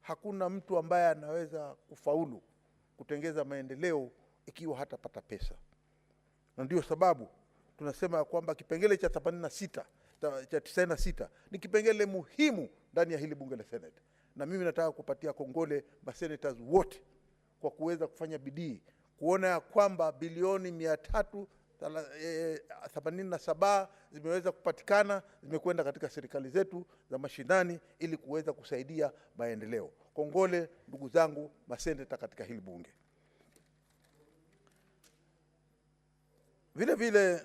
hakuna mtu ambaye anaweza kufaulu kutengeza maendeleo ikiwa hatapata pesa. Na ndio sababu tunasema kwamba kipengele cha 96 ni kipengele muhimu ndani ya hili bunge la Senate. Na mimi nataka kupatia kongole masenators wote kwa kuweza kufanya bidii kuona ya kwamba bilioni 387 zimeweza kupatikana, zimekwenda katika serikali zetu za mashinani ili kuweza kusaidia maendeleo. Kongole ndugu zangu maseneta katika hili bunge. Vile vile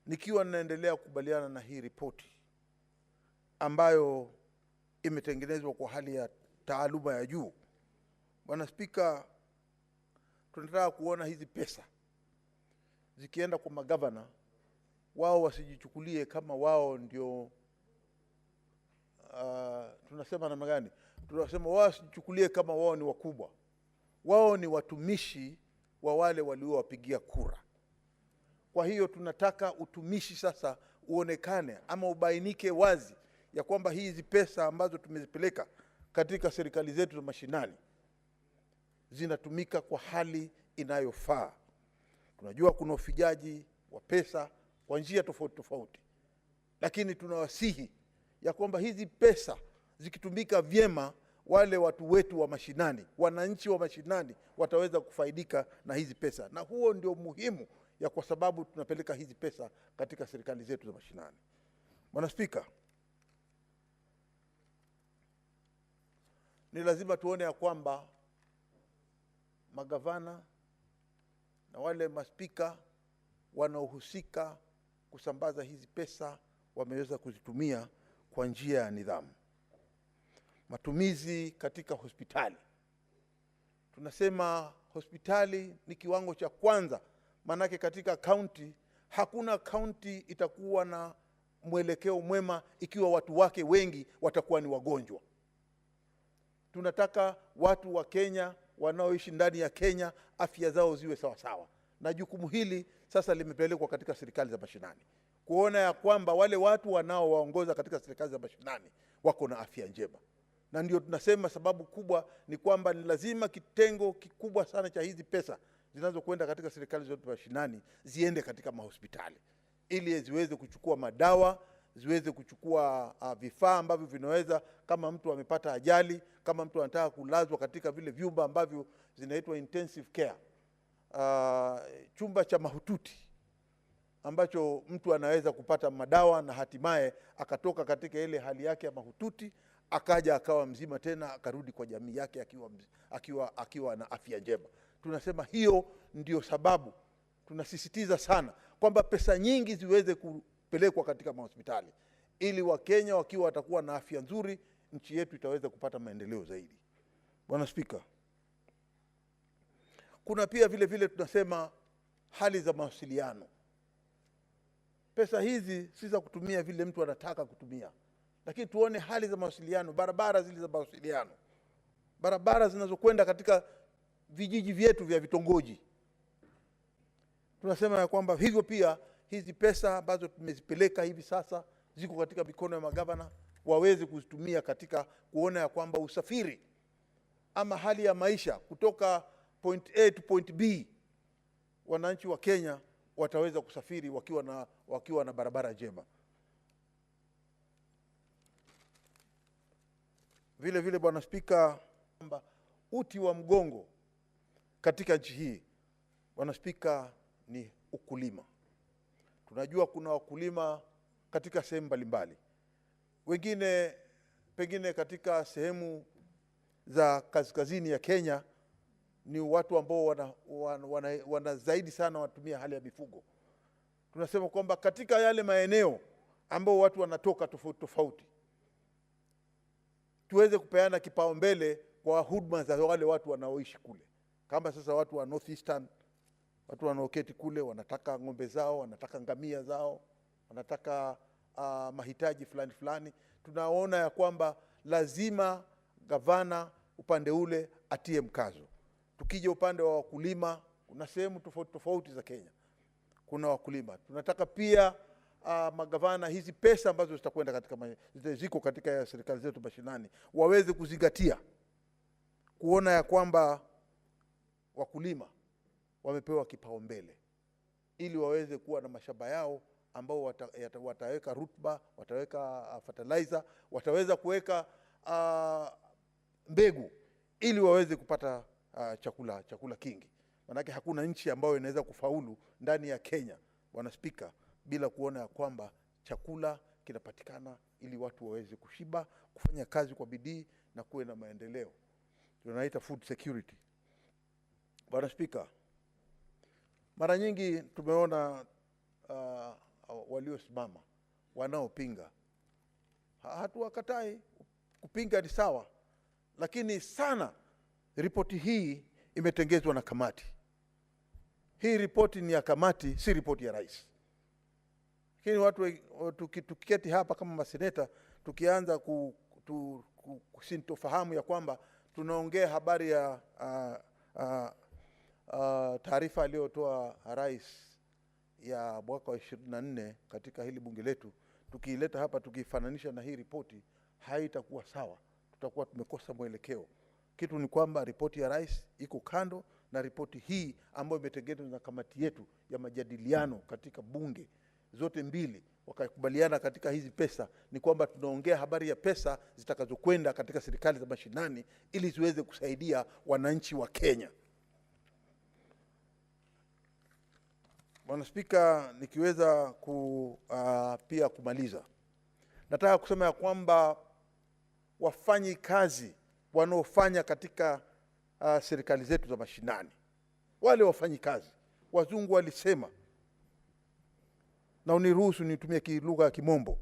nikiwa ninaendelea kukubaliana na hii ripoti ambayo imetengenezwa kwa hali ya taaluma ya juu. Bwana Spika, tunataka kuona hizi pesa zikienda kwa magavana, wao wasijichukulie kama wao ndio tunasema namna gani? Tunasema wao wasijichukulie kama wao ni wakubwa. Wao ni watumishi wa wale waliowapigia kura. Kwa hiyo tunataka utumishi sasa uonekane ama ubainike wazi ya kwamba hizi pesa ambazo tumezipeleka katika serikali zetu za mashinani zinatumika kwa hali inayofaa. Tunajua kuna ufijaji wa pesa kwa njia tofauti tofauti, lakini tunawasihi ya kwamba hizi pesa zikitumika vyema, wale watu wetu wa mashinani, wananchi wa mashinani wataweza kufaidika na hizi pesa. Na huo ndio muhimu ya kwa sababu tunapeleka hizi pesa katika serikali zetu za mashinani. Bwana Spika, ni lazima tuone ya kwamba magavana na wale maspika wanaohusika kusambaza hizi pesa wameweza kuzitumia kwa njia ya nidhamu. Matumizi katika hospitali. Tunasema hospitali ni kiwango cha kwanza, manake katika kaunti hakuna kaunti itakuwa na mwelekeo mwema ikiwa watu wake wengi watakuwa ni wagonjwa. Tunataka watu wa Kenya wanaoishi ndani ya Kenya afya zao ziwe sawa sawa. Na jukumu hili sasa limepelekwa katika serikali za mashinani, kuona ya kwamba wale watu wanaowaongoza katika serikali za mashinani wako na afya njema. Na ndio tunasema sababu kubwa ni kwamba ni lazima kitengo kikubwa sana cha hizi pesa zinazokwenda katika serikali zote mashinani ziende katika mahospitali, ili ziweze kuchukua madawa, ziweze kuchukua vifaa ambavyo vinaweza, kama mtu amepata ajali, kama mtu anataka kulazwa katika vile vyumba ambavyo zinaitwa intensive care, chumba cha mahututi ambacho mtu anaweza kupata madawa na hatimaye akatoka katika ile hali yake ya mahututi, akaja akawa mzima tena, akarudi kwa jamii yake akiwa na afya njema. Tunasema hiyo ndio sababu tunasisitiza sana kwamba pesa nyingi ziweze kupelekwa katika mahospitali, ili Wakenya wakiwa watakuwa na afya nzuri, nchi yetu itaweza kupata maendeleo zaidi. Bwana Spika, kuna pia vile vile tunasema hali za mawasiliano. Pesa hizi si za kutumia vile mtu anataka kutumia, lakini tuone hali za mawasiliano, barabara zile za mawasiliano, barabara zinazokwenda katika vijiji vyetu vya vitongoji. Tunasema ya kwamba hivyo pia hizi pesa ambazo tumezipeleka hivi sasa ziko katika mikono ya magavana, waweze kuzitumia katika kuona ya kwamba usafiri ama hali ya maisha kutoka point A to point B, wananchi wa Kenya wataweza kusafiri wakiwa na barabara njema. Vile vile Bwana Spika, kwamba uti wa mgongo katika nchi hii, Bwana Spika, ni ukulima. Tunajua kuna wakulima katika sehemu mbalimbali, wengine pengine katika sehemu za kaskazini ya Kenya ni watu ambao wana zaidi sana watumia hali ya mifugo. Tunasema kwamba katika yale maeneo ambao watu wanatoka tofauti tofauti, tuweze kupeana kipaumbele kwa huduma za wale watu wanaoishi kule. Kama sasa watu wa North Eastern, watu wanaoketi kule wanataka ng'ombe zao, wanataka ngamia zao, wanataka mahitaji fulani fulani, tunaona ya kwamba lazima gavana upande ule atie mkazo. Tukija upande wa wakulima, kuna sehemu tofauti tofauti za Kenya kuna wakulima. Tunataka pia magavana hizi pesa ambazo zitakwenda katika ziko katika serikali zetu mashinani waweze kuzingatia kuona ya kwamba wakulima wamepewa kipaumbele ili waweze kuwa na mashamba yao ambao wataweka rutuba, wataweka fertilizer, wataweza kuweka mbegu ili waweze kupata chakula kingi. Manake hakuna nchi ambayo inaweza kufaulu ndani ya Kenya, Bwana Spika, bila kuona ya kwamba chakula kinapatikana ili watu waweze kushiba, kufanya kazi kwa bidii na kuwe na maendeleo. Tunaita food security. Bwana Spika, mara nyingi tumeona waliosimama wanaopinga. Hatuwakatai, kupinga ni sawa, lakini sana ripoti hii imetengezwa na kamati. Hii ripoti ni ya kamati, si ripoti ya rais. Lakini watu tukiketi hapa kama maseneta tukianza kusintofahamu ya kwamba tunaongea habari ya taarifa aliyotoa rais ya mwaka wa 24 katika hili bunge letu, tukiileta hapa tukifananisha na hii ripoti, haitakuwa sawa. Tutakuwa tumekosa mwelekeo. Kitu ni kwamba ripoti ya rais iko kando na ripoti hii ambayo imetengenezwa na kamati yetu ya majadiliano katika bunge zote mbili wakakubaliana katika hizi pesa, ni kwamba tunaongea habari ya pesa zitakazokwenda katika serikali za mashinani ili ziweze kusaidia wananchi wa Kenya. Bwana Spika, nikiweza pia kumaliza, nataka kusema ya kwamba wafanyi kazi wanaofanya katika serikali zetu za mashinani, wale wafanyi kazi, wazungu walisema, na uniruhusu nitumie lugha ya Kimombo,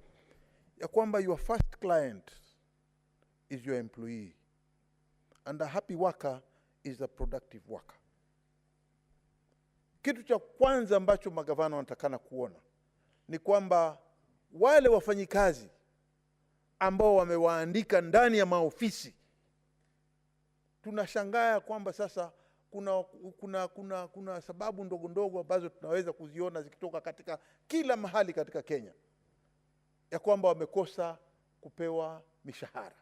ya kwamba your first client is your employee and a happy worker is a productive worker. Kitu cha kwanza ambacho magavana wanatakana kuona ni kwamba wale wafanyikazi ambao wamewaandika ndani ya maofisi, tunashangaa kwamba sasa kuna sababu ndogo ndogo ambazo tunaweza kuziona zikitoka katika kila mahali katika Kenya, ya kwamba wamekosa kupewa mishahara.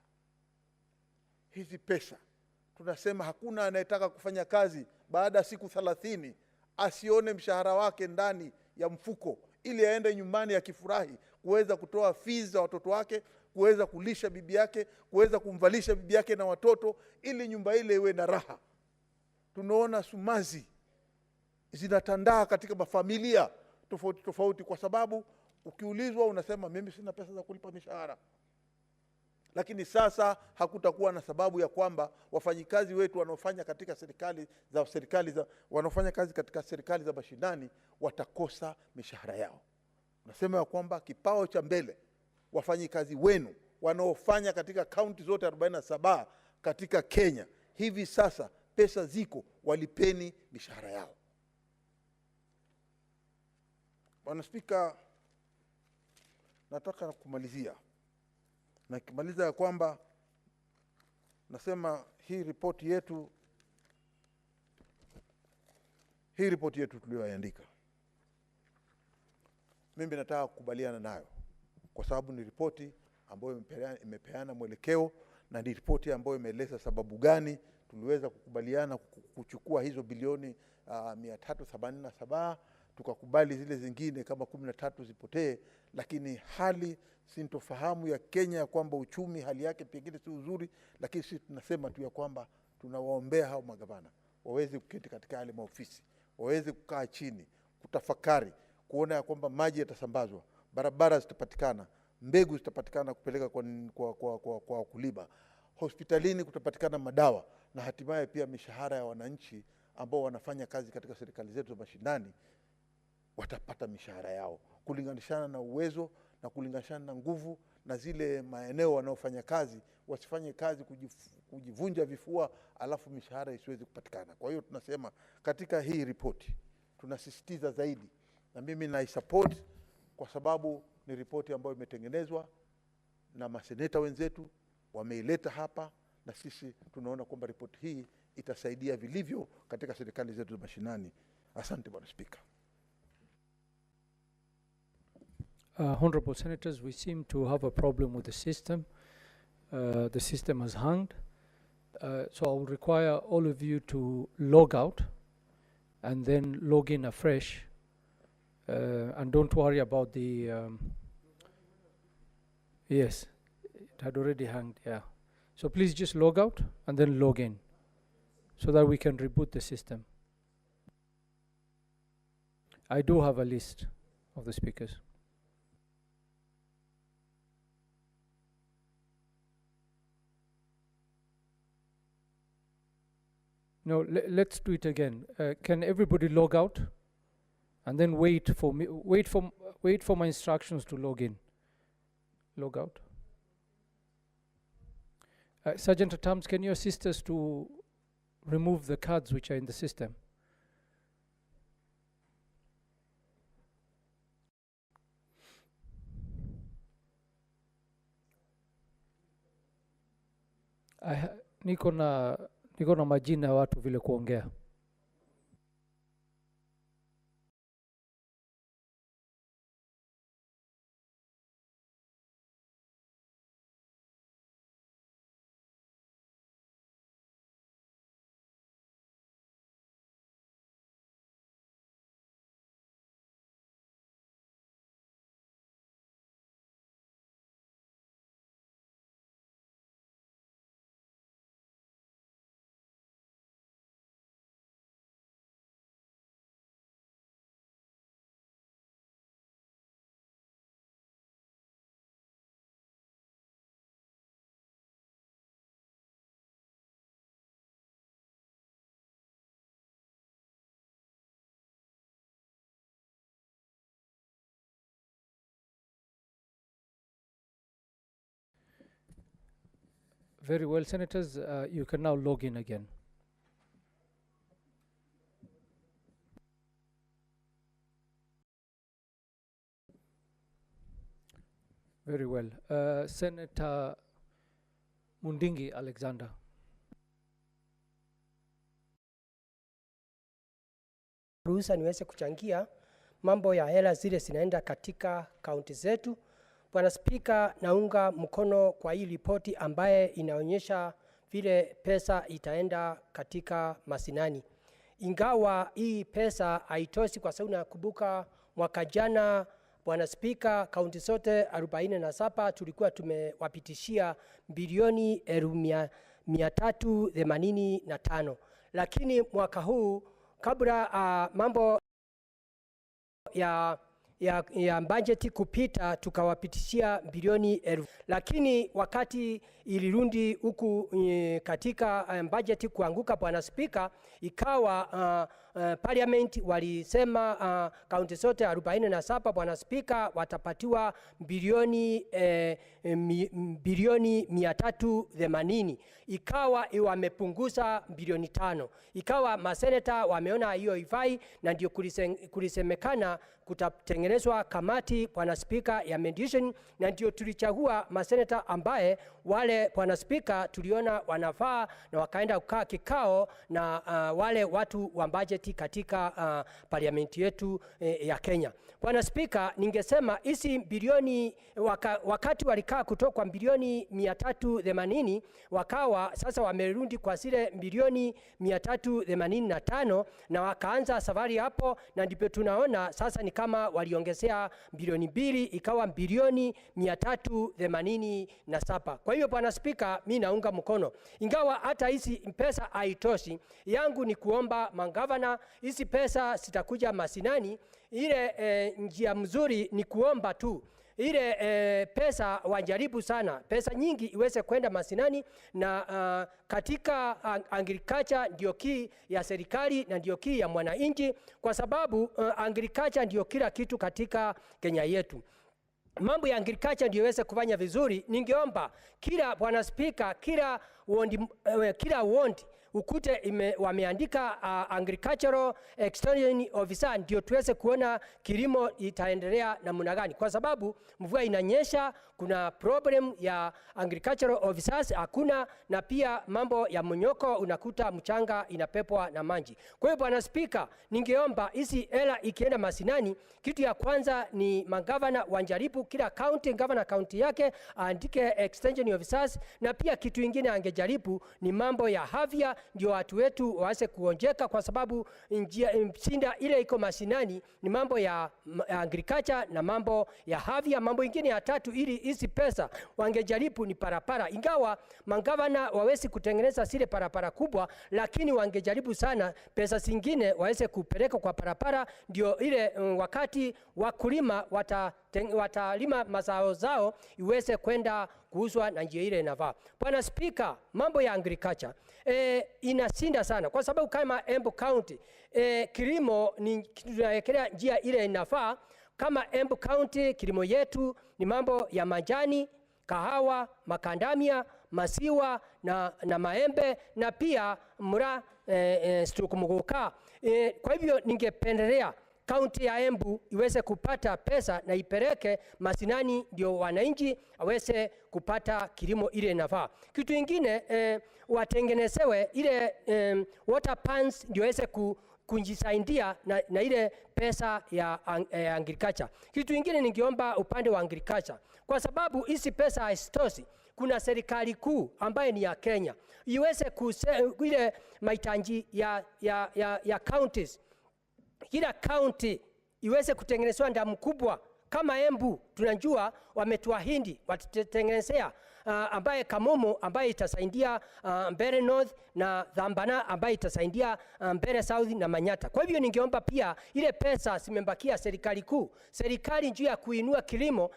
Hizi pesa tunasema hakuna anayetaka kufanya kazi baada ya siku 30 asione mshahara wake ndani ya mfuko, ili aende nyumbani akifurahi kuweza kutoa fees za watoto wake, kuweza kulisha bibi yake, kuweza kumvalisha bibi yake na watoto, ili nyumba ile iwe na raha. Tunaona sumazi zinatandaa katika mafamilia tofauti tofauti, kwa sababu ukiulizwa unasema mimi sina pesa za kulipa mishahara. Lakini sasa hakutakuwa na sababu ya kwamba wafanyikazi wetu wanaofanya katika wanaofanya kazi katika serikali za mashinani watakosa mishahara yao. Nasema ya kwamba kipao cha mbele wafanyikazi wenu wanaofanya katika kaunti zote 47 katika Kenya, hivi sasa pesa ziko, walipeni mishahara yao. Bwana Spika, nataka kumalizia na kimaliza ya kwamba nasema hii ripoti yetu tuliyoandika, mimi nataka kukubaliana nayo, kwa sababu ni ripoti ambayo imepeana mwelekeo, na ni ripoti ambayo imeeleza sababu gani tuliweza kukubaliana kuchukua hizo bilioni 387, tukakubali zile zingine kama 13 zipotee. Lakini hali sintofahamu ya Kenya ya kwamba uchumi hali yake pengine si uzuri, lakini sisi tunasema tu ya kwamba tunawaombea hao magavana waweze kuketi katika yale maofisi, waweze kukaa chini, kutafakari, kuona ya kwamba maji yatasambazwa, barabara zitapatikana, mbegu zitapatikana kupeleka kwa wakulima, hospitalini kutapatikana madawa, na hatimaye pia mishahara ya wananchi ambao wanafanya kazi katika serikali zetu za mashinani watapata mishahara yao kulinganishana na uwezo na kulinganishana na nguvu, na zile maeneo wanaofanya kazi wasifanye kazi kujivunja vifua alafu mishahara isiweze kupatikana. Kwa hiyo tunasema katika hii ripoti tunasisitiza zaidi, na mimi naisupport kwa sababu ni ripoti ambayo imetengenezwa na maseneta wenzetu, wameileta hapa, na sisi tunaona kwamba ripoti hii itasaidia vilivyo katika serikali zetu za mashinani. Asante Bwana Spika. Honorable Senators, we seem to have a problem with the system. The system has hung. So I will require all of you to log out and then log in afresh. And don't worry about the... yes, it had already hung, yeah. So please just log out and then log in so that we can reboot the system. I do have a list of the speakers. No, let's do it again. Can everybody log out and then wait for me? Wait for my instructions to log in. Log out. Sergeant Atams, can you assist us to remove the cards which are in the system? Niko na majina ya watu vile kuongea. Very well, Senators, you can now log in again. Very well. Senator Mundingi Alexander. Ruhusa niweze kuchangia mambo ya hela zile zinaenda katika kaunti zetu. Bwana Spika, naunga mkono kwa hii ripoti ambaye inaonyesha vile pesa itaenda katika mashinani. Ingawa hii pesa haitoshi kwa sababu nakumbuka mwaka jana Bwana Spika, kaunti zote 47 tulikuwa tumewapitishia bilioni 385. Lakini mwaka huu kabla mambo ya budget kupita tukawapitishia bilioni 1000. Lakini wakati ilirundi huku katika budget kuanguka, Bwana Spika, ikawa parliament walisema kaunti zote 47 Bwana Spika watapatiwa bilioni 380. Ikawa wamepunguza bilioni 5. Ikawa maseneta wameona hiyo ifai, na ndio kulisemekana kutatengenezwa kamati, Bwana Spika, ya mediation, na ndio tulichagua maseneta ambaye wale, Bwana Spika, tuliona wanafaa, na wakaenda kukaa kikao na wale watu wa budget katika parliamenti yetu ya Kenya. Bwana Spika, ningesema hizi bilioni wakati walikaa kutoka kwa bilioni 380 wakawa sasa wamerudi kwa zile bilioni 385 na wakaanza safari hapo, na ndipo tunaona sasa ni kama waliongezea bilioni 2 ikawa bilioni 387. Kwa hiyo Bwana Spika, mimi naunga mkono. Ingawa hata hizi pesa haitoshi, yangu ni kuomba magavana hizi pesa zitakuja mashinani. Ile njia mzuri ni kuomba tu ile pesa wajaribu sana pesa nyingi iweze kwenda mashinani, na katika agriculture ndio key ya serikali na ndio key ya mwananchi, kwa sababu agriculture ndio kila kitu katika Kenya yetu. Mambo ya agriculture ndio iweze kufanya vizuri. Ningeomba kila, Bwana Spika, kila ward ukute wameandika agricultural extension officer, ndio tuweze kuona kilimo itaendelea namna gani, kwa sababu mvua inanyesha, kuna problem ya agricultural officers hakuna, na pia mambo ya mnyoko, unakuta mchanga inapepwa na maji. Kwa hiyo Bwana Spika, ningeomba hizi hela ikienda mashinani, kitu ya kwanza ni magavana wanjaribu kila county, governor county yake aandike extension officers, na pia kitu kingine angejaribu ni mambo ya afya, ndio watu wetu waanze kuonjeka, kwa sababu shinda ile iko mashinani ni mambo ya agriculture na mambo ya afya. Mambo ingine ya tatu, ili hizi pesa wangejaribu ni parapara, ingawa magavana wawezi kutengeneza zile parapara kubwa, lakini wangejaribu sana pesa zingine waweze kupeleka kwa parapara, ndio ile wakati wakulima watalima mazao zao iweze kwenda kuuzwa na njia ile inafaa. Bwana Spika, mambo ya agriculture inashinda sana, kwa sababu kama Embu County kilimo ni tunawekelea njia ile inafaa. Kama Embu County kilimo yetu ni mambo ya majani, kahawa, makandamia, masiwa na maembe, na pia mura stukumuguka. Kwa hivyo ningependelea kaunti ya Embu iweze kupata pesa na ipeleke mashinani, ndio wananchi aweze kupata kilimo ile inafaa. Kitu kingine watengenezewe ile water pans, ndio waweze kujisaidia na ile pesa ya agriculture. Kitu kingine ningeomba upande wa agriculture, kwa sababu hizi pesa haisitoshi. Kuna serikali kuu ambaye ni ya Kenya, iweze ile mahitaji ya counties, kila county iweze kutengenezwa damu kubwa. Kama Embu tunajua wametuahidi watatengenezea ambaye Kamomo ambaye itasaidia Mbere North, na Dhambana ambaye itasaidia Mbere South na Manyata. Kwa hivyo ningeomba pia ile pesa zimebakia serikali kuu, serikali njia ya kuinua kilimo,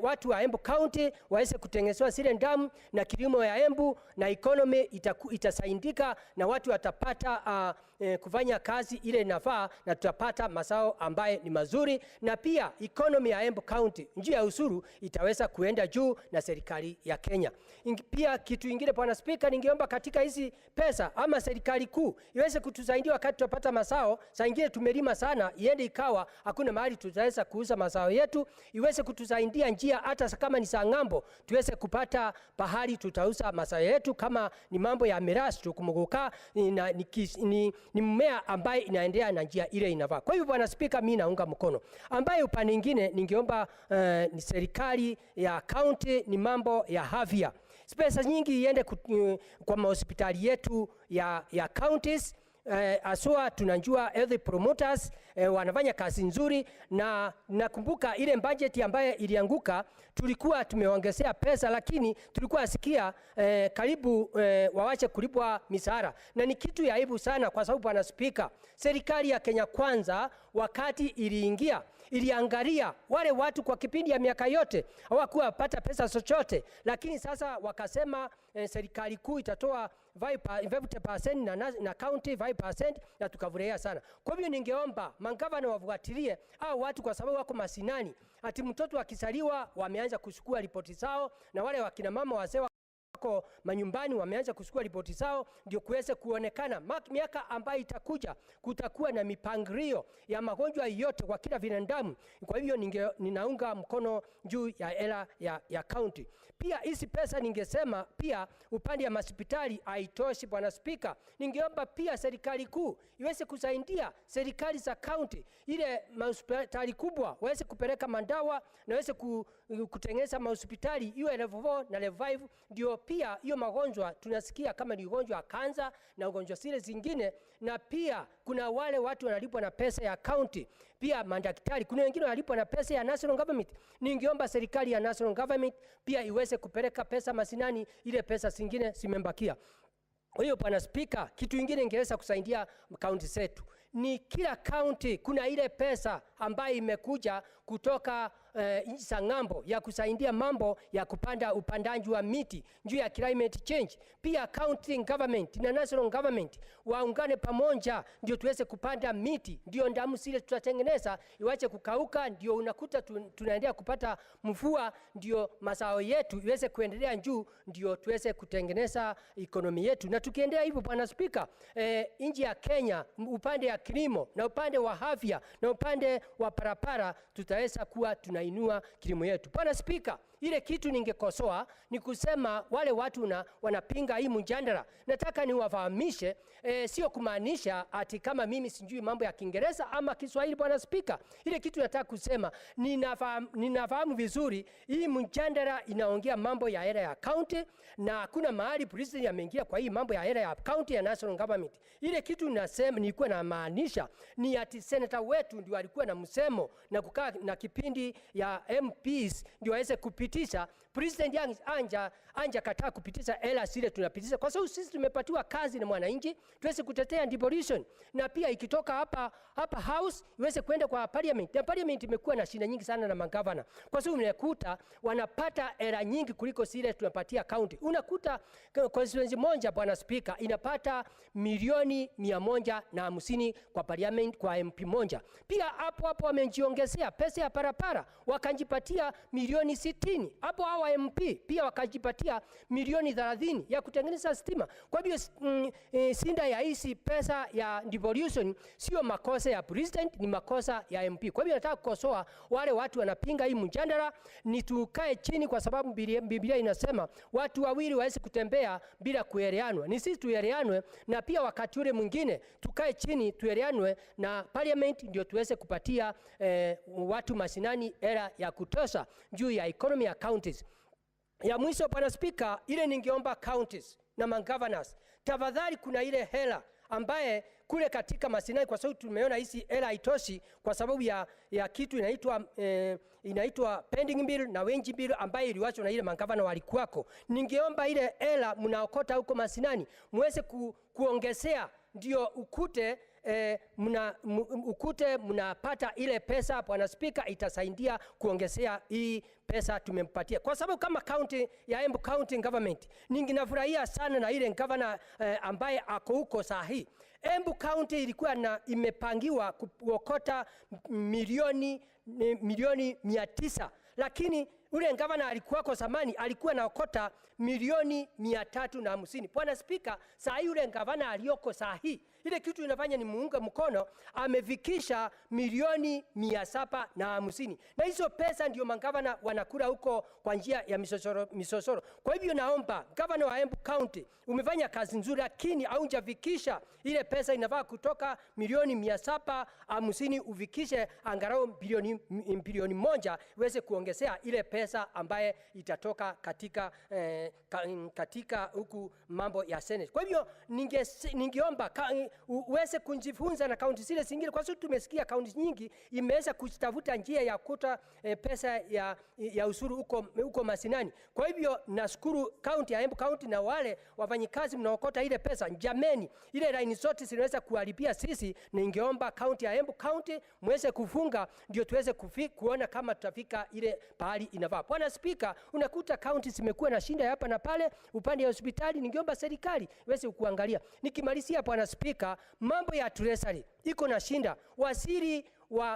watu wa Embu County waweze kutengenezwa zile damu, na kilimo ya Embu na economy itasaidika, na watu watapata kufanya kazi ile inafaa, na tutapata mazao ambaye ni mazuri, na pia economy ya Embu County njia ya usuru itaweza kuenda juu na serikali ya Kenya. Pia kitu kingine Bwana Spika, ningeomba katika hizi pesa ama serikali kuu iweze kutusaidia wakati tupata mazao. Saa nyingine tumelima sana, iende ikawa hakuna mahali tutaweza kuuza mazao yetu, iweze kutusaidia njia hata kama ni saa ngambo tuweze kupata pahali tutauza mazao yetu. Kama ni mambo ya mirasi tukumuguka ni mmea ambaye inaendea na njia ile inafaa. Kwa hivyo Bwana Spika, mimi naunga mkono. Ambaye upande mwingine ningeomba ni serikali ya county ni mambo ya afya. Pesa nyingi iende kwa hospitali yetu ya counties. Aswa tunajua health promoters wanafanya kazi nzuri, na nakumbuka ile budget ambaye ilianguka tulikuwa tumeongezea pesa, lakini tulikuwa asikia karibu wawache kulipwa misara, na ni kitu ya aibu sana, kwa sababu Bwana Spika, serikali ya Kenya Kwanza wakati iliingia iliangalia wale watu kwa kipindi ya miaka yote hawakuwa pata pesa chochote, lakini sasa wakasema serikali kuu itatoa 5% na county 5%, na tukafurahia sana. Kwa hivyo ningeomba magavana wafuatilie hao watu, kwa sababu wako masinani, ati mtoto akisaliwa wameanza kuchukua ripoti zao, na wale wakina mama wazee wako manyumbani wameanza kuchukua ripoti zao, ndio kuweze kuonekana miaka ambayo itakuja kutakuwa na mipangilio ya magonjwa yote kwa kila binadamu. Kwa hivyo ninaunga mkono juu ya hela ya county. Pia hizi pesa ningesema pia upande ya hospitali haitoshi Bwana Spika. Ningeomba pia serikali kuu iweze kusaidia serikali za county, ile hospitali kubwa waweze kupeleka mandawa na waweze kutengeneza hospitali iwe level 4 na level 5, ndio pia hiyo magonjwa tunasikia kama ni ugonjwa wa kansa na ugonjwa zile zingine. Na pia kuna wale watu wanalipwa na pesa ya county, pia madaktari, kuna wengine wanalipwa na pesa ya national government. Ningeomba serikali ya national government pia iweze kupeleka pesa masinani, ile pesa zingine zimembakia. Kwa hiyo Bwana Spika, kitu kingine ingeweza kusaidia county zetu ni kila county kuna ile pesa ambayo imekuja kutoka nchi za ng'ambo ya kusaidia mambo ya kupanda upandaji wa miti juu ya climate change. Pia county government na national government waungane pamoja ndio tuweze kupanda miti, ndio damu zile tutatengeneza iwache kukauka, ndio unakuta tunaendelea kupata mvua, ndio mazao yetu iweze kuendelea juu, ndio tuweze kutengeneza ekonomi yetu. Na tukiendelea hivyo Bwana Spika, nchi ya Kenya upande ya kilimo na upande wa afya na upande wa parapara tutaweza kuwa tunainua kilimo yetu. Bwana Spika, ile kitu ningekosoa ni kusema wale watu wanapinga hii mjadala. Nataka niwafahamishe, sio kumaanisha ati kama mimi sijui mambo ya Kiingereza ama Kiswahili Bwana Spika. Ile kitu nataka kusema, ninafahamu vizuri hii mjadala inaongea mambo ya era ya county, na hakuna mahali president ameingia kwa hii mambo ya era ya county ya national government. Ile kitu nasema nilikuwa na maanisha ni ati senator wetu ndio alikuwa na msemo na kukaa na kipindi ya MPs ndio aweze kupitisha. President anja kataa kupitisha hela zile tunapitisha, kwa sababu sisi tumepatiwa kazi na mwananchi tuweze kutetea devolution, na pia ikitoka hapa house iweze kwenda kwa parliament. Na parliament imekuwa na shida nyingi sana na magavana, kwa sababu unakuta wanapata hela nyingi kuliko zile tunapatia county. Unakuta constituency moja Bwana Speaker inapata milioni 150 kwa parliament kwa MP moja. Pia hapo wamejiongezea pesa ya parapara wakajipatia milioni 60. Hapo hawa MP pia wakajipatia milioni 30 ya kutengeneza stima. Kwa hivyo sinda ya hizi pesa ya devolution sio makosa ya president, ni makosa ya MP. Kwa hivyo nataka kukosoa wale watu wanapinga hii mjadala, ni tukae chini, kwa sababu Biblia inasema watu wawili waweze kutembea bila kuelewanwa. Ni sisi tuelewanwe, na pia wakati ule mwingine tukae chini tuelewanwe na parliament ndio tuweze kupatia watu mashinani era ya kutosha juu ya economy ya counties. Ya mwisho Bwana Speaker, ile ningeomba counties na governors, tafadhali kuna ile hela ambaye kule katika mashinani, kwa sababu tumeona hizi hela haitoshi kwa sababu ya kitu inaitwa pending bill na wage bill ambaye iliwachwa na ile magavana walikuwako. Ningeomba ile hela mnaokota huko mashinani muweze kuongezea, ndio ukute mnapata ile pesa Bwana Speaker, itasaidia kuongezea hii pesa tumempatia. Kwa sababu kama county ya Embu County Government, ninginafurahia sana na ile governor ambaye ako huko sahi. Embu County ilikuwa imepangiwa kuokota milioni 900, lakini ule governor alikuwa kwa zamani alikuwa naokota milioni 350. Bwana Speaker, saa hii ule governor aliyoko saa hii, ile kitu inafanya ni muunga mkono, amefikisha milioni 750. Na hizo pesa ndio magavana wanakula huko kwa njia ya misosoro. Kwa hivyo naomba governor wa Embu County, umefanya kazi nzuri, lakini haujafikisha ile pesa. Inafaa kutoka milioni 750 ufikishe angalau bilioni 1 iweze kuongezea ile pesa ambaye itatoka katika huku mambo ya Senate. Kwa hivyo ningeomba uweze kujifunza na kaunti zile zingine, kwa sababu tumesikia kaunti nyingi imeweza kutafuta njia ya kuta pesa ya usuru huko mashinani. Kwa hivyo nashukuru kaunti ya Embu County na wale wafanyikazi mnaokota ile pesa. Jameni, ile line zote zinaweza kuharibia sisi. Ningeomba kaunti ya Embu County muweze kufunga ndio tuweze kuona kama tutafika ile pahali inafaa. Bwana Speaker, unakuta kaunti zimekuwa na shinda hapa na pale upande wa hospitali. Ningeomba serikali iweze kuangalia. Nikimalizia Bwana Speaker, mambo ya treasury iko na shinda.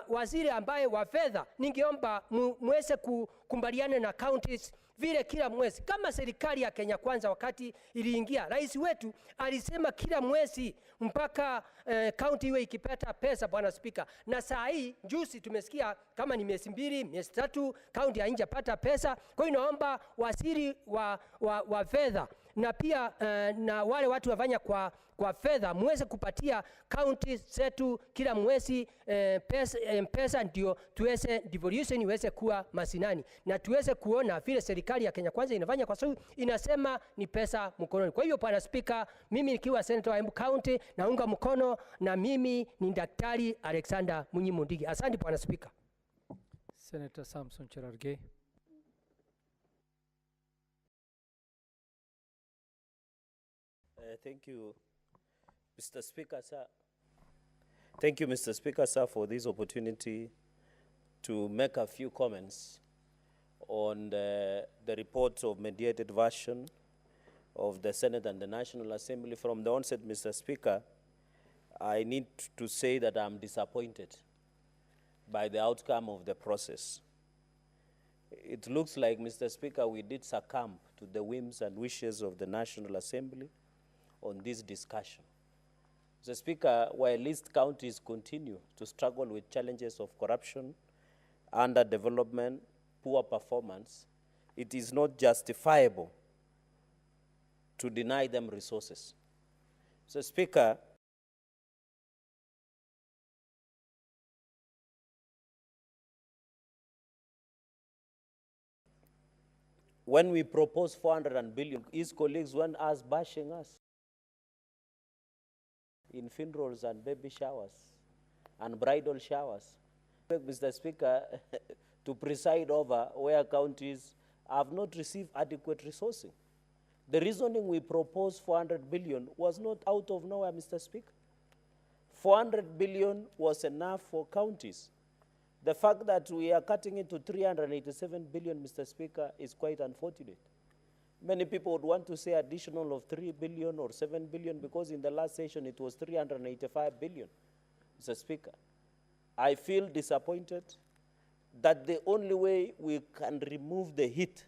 Waziri ambaye wa fedha, ningeomba muweze kukumbaliana na counties vile kila mwezi, kama serikali ya Kenya Kwanza wakati iliingia, rais wetu alisema kila mwezi mpaka county iwe ikipata pesa Bwana Speaker. Na saa hii juzi tumesikia kama ni miezi 2, miezi 3 county haijapata pesa. Kwa hiyo naomba waziri wa fedha na pia na wale watu wafanya kwa fedha muweze kupatia county zetu kila mwezi pesa ndio tuweze devolution iweze kuwa mashinani na tuweze kuona vile serikali ya Kenya Kwanza inafanya, kwa sababu inasema ni pesa mkononi. Kwa hiyo Bwana Speaker, mimi nikiwa senator wa Embu County naunga mkono, na mimi ni Daktari Alexander Munyimo Ndigi. Asante Bwana Speaker. Senator Samson Cherargei. Thank you, Mr. Speaker, sir. Thank you, Mr. Speaker, sir, for this opportunity to make a few comments on the report of mediated version of the Senate and the National Assembly. From the onset, Mr. Speaker, I need to say that I'm disappointed by the outcome of the process. It looks like, Mr. Speaker, we did succumb to the whims and wishes of the National Assembly on this discussion. Mr. Speaker, while East counties continue to struggle with challenges of corruption, underdevelopment, poor performance, it is not justifiable to deny them resources. Mr. Speaker, when we propose 400 billion, his colleagues went us bashing us in funerals and baby showers and bridal showers. Mr. Speaker, to preside over where counties have not received adequate resourcing. The reasoning we proposed 400 billion was not out of nowhere, Mr. Speaker. 400 billion was enough for counties. The fact that we are cutting it to 387 billion, Mr. Speaker, is quite unfortunate. Many people would want to say additional of 3 billion or 7 billion because in the last session it was 385 billion, Mr. Speaker. I feel disappointed that the only way we can remove the hit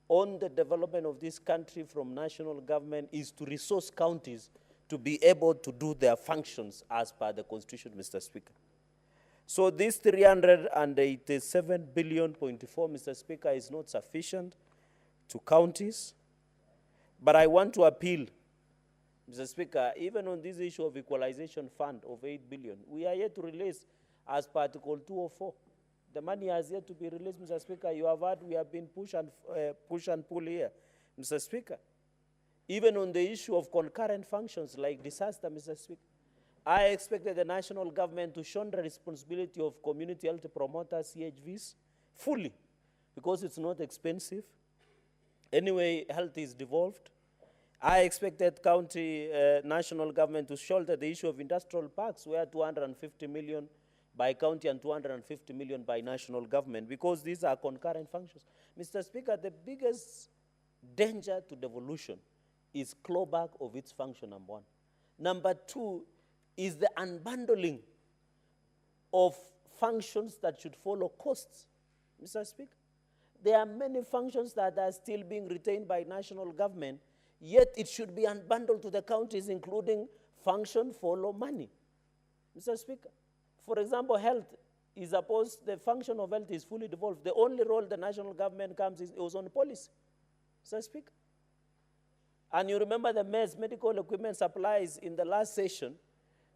on the development of this country from national government is to resource counties to be able to do their functions as per the Constitution, Mr. Speaker. So this 387 billion, Mr. Speaker, is not sufficient to counties. But I want to appeal, Mr. Speaker, even on this issue of equalization fund of 8 billion, we are yet to release as per Article 204. The money has yet to be released, Mr. Speaker. You have heard we have been push and pull here, Mr. Speaker. Even on the issue of concurrent functions like disaster, Mr. Speaker, I expected the national government to shoulder the responsibility of community health promoters, CHVs, fully, because it's not expensive. Anyway, health is devolved. I expected county national government to shoulder the issue of industrial parks, where 250 million by county and 250 million by national government, because these are concurrent functions. Mr. Speaker, the biggest danger to devolution is clawback of its function, number one. Number two is the unbundling of functions that should follow costs, Mr. Speaker. There are many functions that are still being retained by national government, yet it should be unbundled to the counties, including function follow money, Mr. Speaker. For example, health is supposed, the function of health is fully devolved. The only role the national government comes is was on policy, Mr. Speaker. And you remember the MES, medical equipment supplies, in the last session,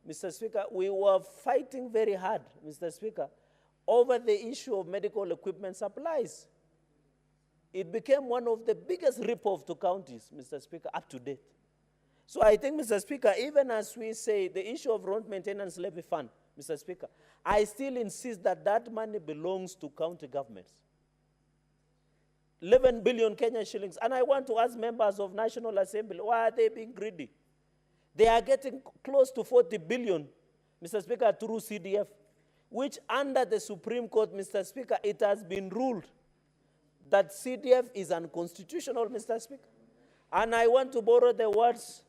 Mr. Speaker, we were fighting very hard, Mr. Speaker, over the issue of medical equipment supplies. It became one of the biggest rip-off to counties, Mr. Speaker, up to date. So I think, Mr. Speaker, even as we say the issue of road maintenance levy fund, Mr. Speaker, I still insist that that money belongs to county governments. 11 billion Kenyan shillings. And I want to ask members of National Assembly, why are they being greedy? They are getting close to 40 billion, Mr. Speaker, through CDF, which under the Supreme Court, Mr. Speaker, it has been ruled that CDF is unconstitutional, Mr. Speaker. And I want to borrow the words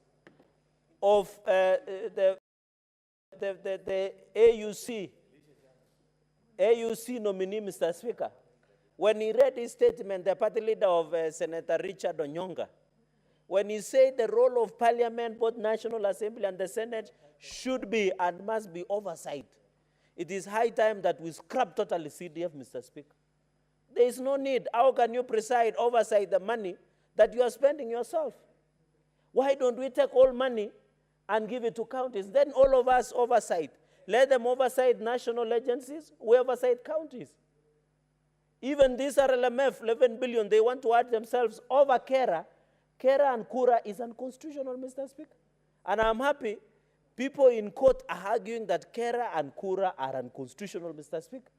of the AUC nominee, Mr. Speaker. When he read his statement, the party leader of Senator Richard Onyonga, when he said the role of Parliament, both National Assembly and the Senate, should be and must be oversight. It is high time that we scrap totally CDF, Mr. Speaker. There is no need. How can you preside, oversight the money that you are spending yourself? Why don't we take all money and give it to counties? Then all of us oversight. Let them oversight national agencies, we oversight counties. Even this RLMF, 11 billion, they want to add themselves over KERA. KERA and KURA is unconstitutional, Mr. Speaker. And I'm happy people in court are arguing that KERA and KURA are unconstitutional, Mr. Speaker.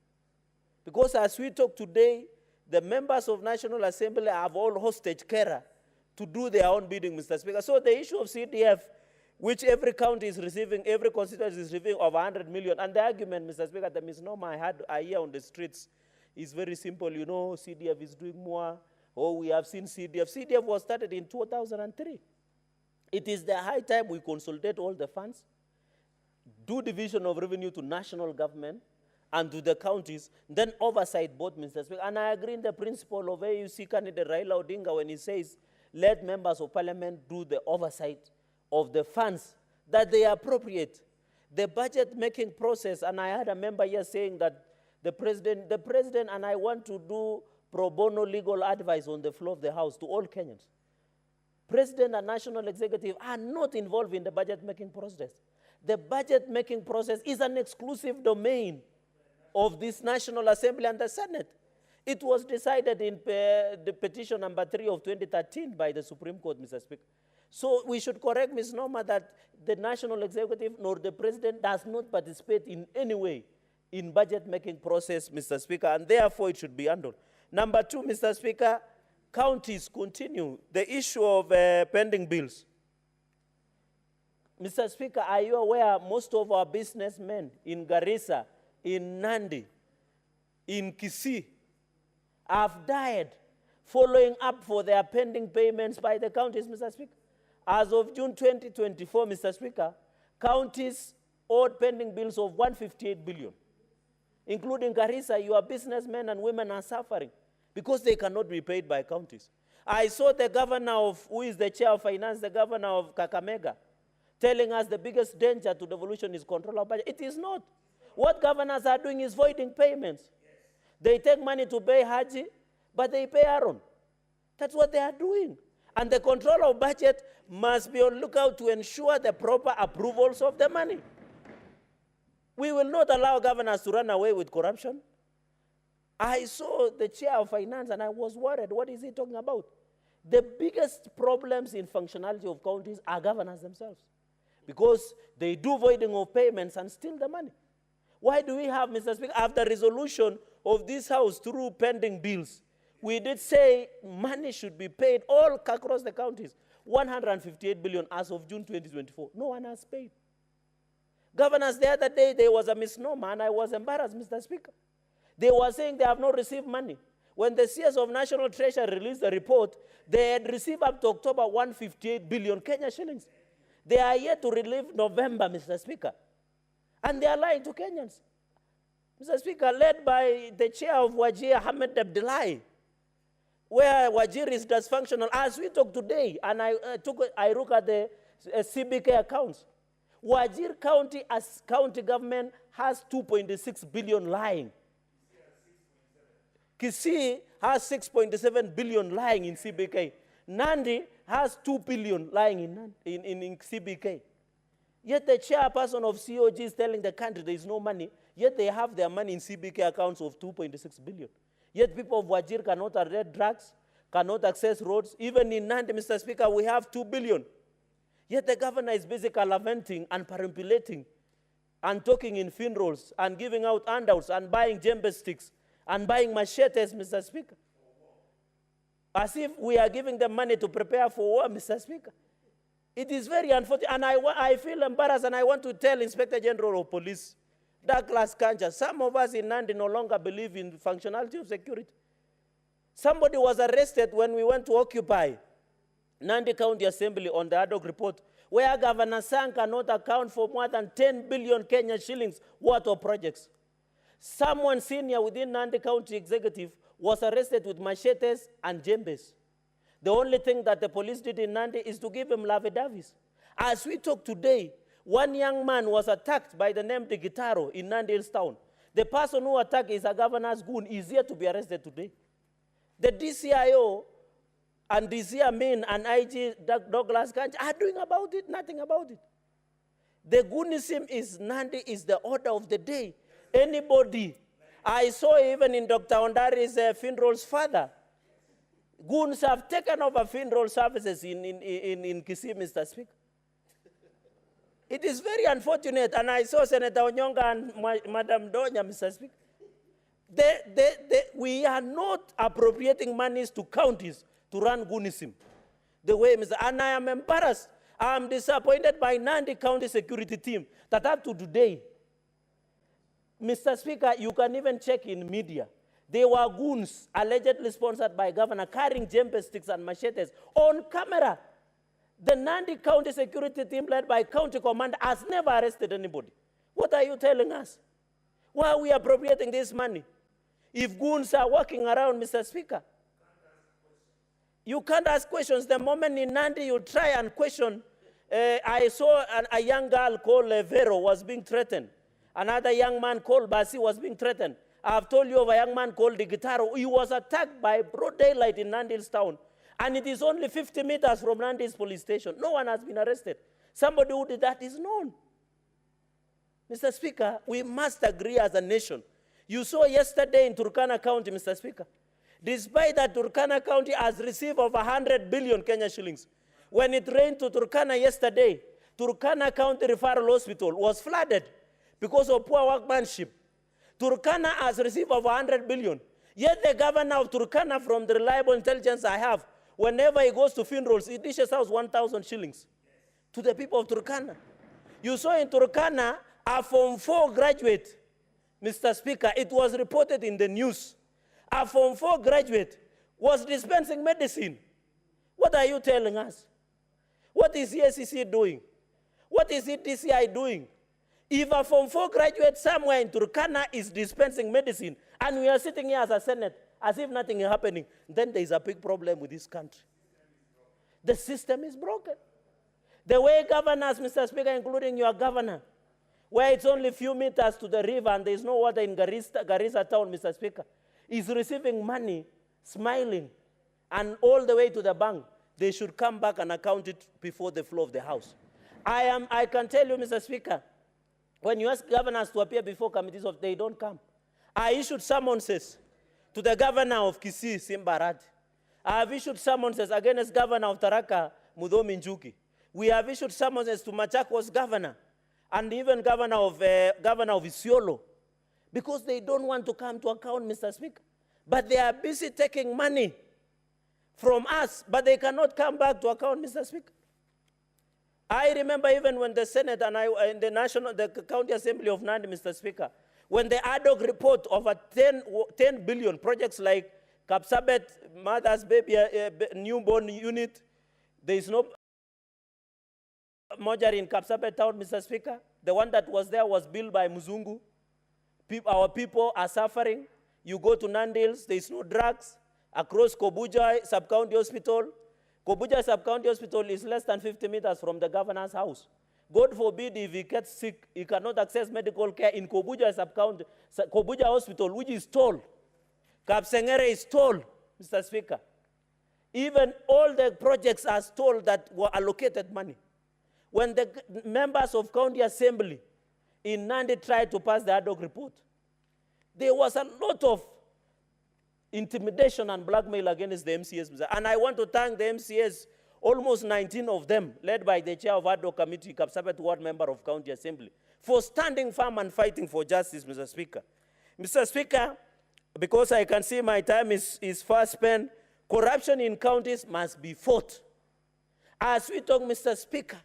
Because as we talk today, the members of National Assembly have all hostage KERA to do their own bidding, Mr. Speaker. So the issue of CDF which every county is receiving, every constituency is receiving of 100 million. And the argument, Mr. Speaker, the misnomer I hear on the streets is very simple. You know, CDF is doing more. Oh, we have seen CDF. CDF was started in 2003. It is the high time we consolidate all the funds, do division of revenue to national government and to the counties, then oversight both, Mr. Speaker. And I agree in the principle of AUC candidate Raila Odinga when he says, let members of parliament do the oversight of the funds that they appropriate. The budget making process, and I had a member here saying that the president and I want to do pro bono legal advice on the floor of the House to all Kenyans. President and national executive are not involved in the budget making process. The budget making process is an exclusive domain of this National Assembly and the Senate. It was decided in the petition number 3 of 2013 by the Supreme Court, Mr. Speaker. So we should correct Ms. Norma that the national executive nor the president does not participate in any way in budget making process, Mr. Speaker, and therefore it should be handled. Number 2, Mr. Speaker, counties continue the issue of pending bills. Mr. Speaker, are you aware most of our businessmen in Garissa, in Nandi, in Kisii, have died following up for their pending payments by the counties, Mr. Speaker? As of June 2024, Mr. Speaker, counties owed pending bills of 158 billion. Including Garissa, your businessmen and women are suffering because they cannot be paid by counties. I saw the governor of, who is the chair of finance, the governor of Kakamega, telling us the biggest danger to devolution is control of budget. It is not. What governors are doing is voiding payments. They take money to pay Haji, but they pay Aaron. That's what they are doing. And the control of budget must be on lookout to ensure the proper approvals of the money. We will not allow governors to run away with corruption. I saw the chair of finance and I was worried. What is he talking about? The biggest problems in functionality of counties are governors themselves, because they do voiding of payments and steal the money. Why do we have, Mr. Speaker, after resolution of this House through pending bills, we did say money should be paid all across the counties, 158 billion as of June 2024. No one has paid. Governors, the other day, there was a misnomer, and I was embarrassed, Mr. Speaker. They were saying they have not received money. When the CS of National Treasury released the report, they had received up to October 158 billion Kenya shillings. They are yet to relieve November, Mr. Speaker. And they are lying to Kenyans. Mr. Speaker, led by the chair of Wajir, Ahmed Abdullahi, where Wajir is dysfunctional. As we talk today, and I look at the CBK accounts, Wajir County as county government has 2.6 billion lying. Kisii has 6.7 billion lying in CBK. Nandi has 2 billion lying in CBK. Yet the chairperson of COG is telling the country there is no money, yet they have their money in CBK accounts of 2.6 billion. Yet people of Wajir cannot arrest drugs, cannot access roads. Even in Nandi, Mr. Speaker, we have 2 billion. Yet the governor is basically lamenting and perambulating and talking in funerals and giving out handouts and buying djembe sticks and buying machetes, Mr. Speaker. As if we are giving them money to prepare for war, Mr. Speaker. It is very unfortunate, and I feel embarrassed, and I want to tell Inspector General of Police, Douglas Kanja, some of us in Nandi no longer believe in the functionality of security. Somebody was arrested when we went to occupy Nandi County Assembly on the ad hoc report, where Governor Sang cannot account for more than 10 billion Kenya shillings worth of projects. Someone senior within Nandi County Executive was arrested with machetes and djembes. The only thing that the police did in Nandi is to give him lavidavis. As we talk today, one young man was attacked by the name de Gitaro in Nandi Hills Town. The person who attacked is a governor's goon. Is here to be arrested today. The DCIO and DC Amin and IG Douglas Kanja are doing about it, nothing about it. The goonism is Nandi is the order of the day. Anybody. I saw even in Dr. Ondari's funeral's father, goons have taken over funeral services in Kisii, Mr. Speaker. It is very unfortunate, and I saw Senator Onyonga and Madam Donya, Mr. Speaker. We are not appropriating monies to counties to run goonism. The way, Mr. And I am embarrassed. I'm disappointed by Nandi County security team that up to today, Mr. Speaker, you can even check in media. They were goons allegedly sponsored by governor carrying djembe sticks and machetes on camera. The Nandi County security team led by county commander has never arrested anybody. What are you telling us? Why are we appropriating this money? If goons are walking around, Mr. Speaker, you can't ask questions. The moment in Nandi you try and question, I saw a young girl called Vero was being threatened. Another young man called Basi was being threatened. I've told you of a young man called Digitaro. He was attacked by broad daylight in Nandi's town. And it is only 50 meters from Nandi's police station. No one has been arrested. Somebody who did that is known. Mr. Speaker, we must agree as a nation. You saw yesterday in Turkana County, Mr. Speaker, despite that Turkana County has received over 100 billion Kenya shillings. When it rained to Turkana yesterday, Turkana County Referral Hospital was flooded because of poor workmanship. Turkana has received over 100 billion. Yet the governor of Turkana, from the reliable intelligence I have, whenever he goes to funerals, he dishes out 1,000 shillings to the people of Turkana. You saw in Turkana, a Form 4 graduate, Mr. Speaker, it was reported in the news. A Form 4 graduate was dispensing medicine. What are you telling us? What is EACC doing? What is DCI doing? If a Form 4 graduate somewhere in Turkana is dispensing medicine, and we are sitting here as a Senate, as if nothing is happening, then there is a big problem with this country. The system is broken. The way governors, Mr. Speaker, including your governor, where it's only a few meters to the river and there is no water in Garissa town, Mr. Speaker, is receiving money, smiling, and all the way to the bank. They should come back and account it before the floor of the House. I can tell you, Mr. Speaker, when you ask governors to appear before committees, they don't come. I issued summonses to the governor of Kisii, Simbarat. I have issued summonses against governor of Tharaka, Muthomi Njuki. We have issued summonses to Machakos governor and even governor of Isiolo, because they don't want to come to account, Mr. Speaker. But they are busy taking money from us, but they cannot come back to account, Mr. Speaker. I remember even when the Senate and the County Assembly of Nandi, Mr. Speaker, when the ad hoc report of a 10 billion projects like Kapsabet, Mother's Baby Newborn Unit, there is no mortuary in Kapsabet town, Mr. Speaker. The one that was there was built by Muzungu. Our people are suffering. You go to Nandi Hills, there is no drugs. Across Kobuja Sub-County Hospital, Kobuja Sub-County Hospital is less than 50 meters from the governor's house. God forbid if he gets sick, he cannot access medical care in Kobuja Sub-County, Kobuja Hospital, which is tall. Kapsengere is tall, Mr. Speaker. Even all the projects are tall that were allocated money. When the members of County Assembly in Nandi tried to pass the ad hoc report, there was a lot of intimidation and blackmail against the MCAs. And I want to thank the MCAs, almost 19 of them, led by the chair of ad hoc committee, Kapsabet ward member of County Assembly, for standing firm and fighting for justice, Mr. Speaker. Mr. Speaker, because I can see my time is fast spent, corruption in counties must be fought. As we talk, Mr. Speaker,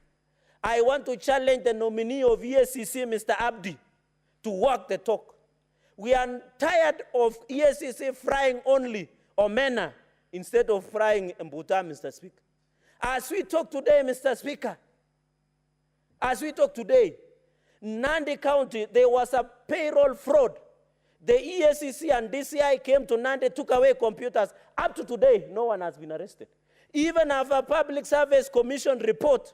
I want to challenge the nominee of EACC, Mr. Abdi, to walk the talk. We are tired of EACC frying only omena instead of frying mbuta, Mr. Speaker. As we talk today, Mr. Speaker, as we talk today, Nandi County, there was a payroll fraud. The EACC and DCI came to Nandi, took away computers. Up to today, no one has been arrested. Even our Public Service Commission report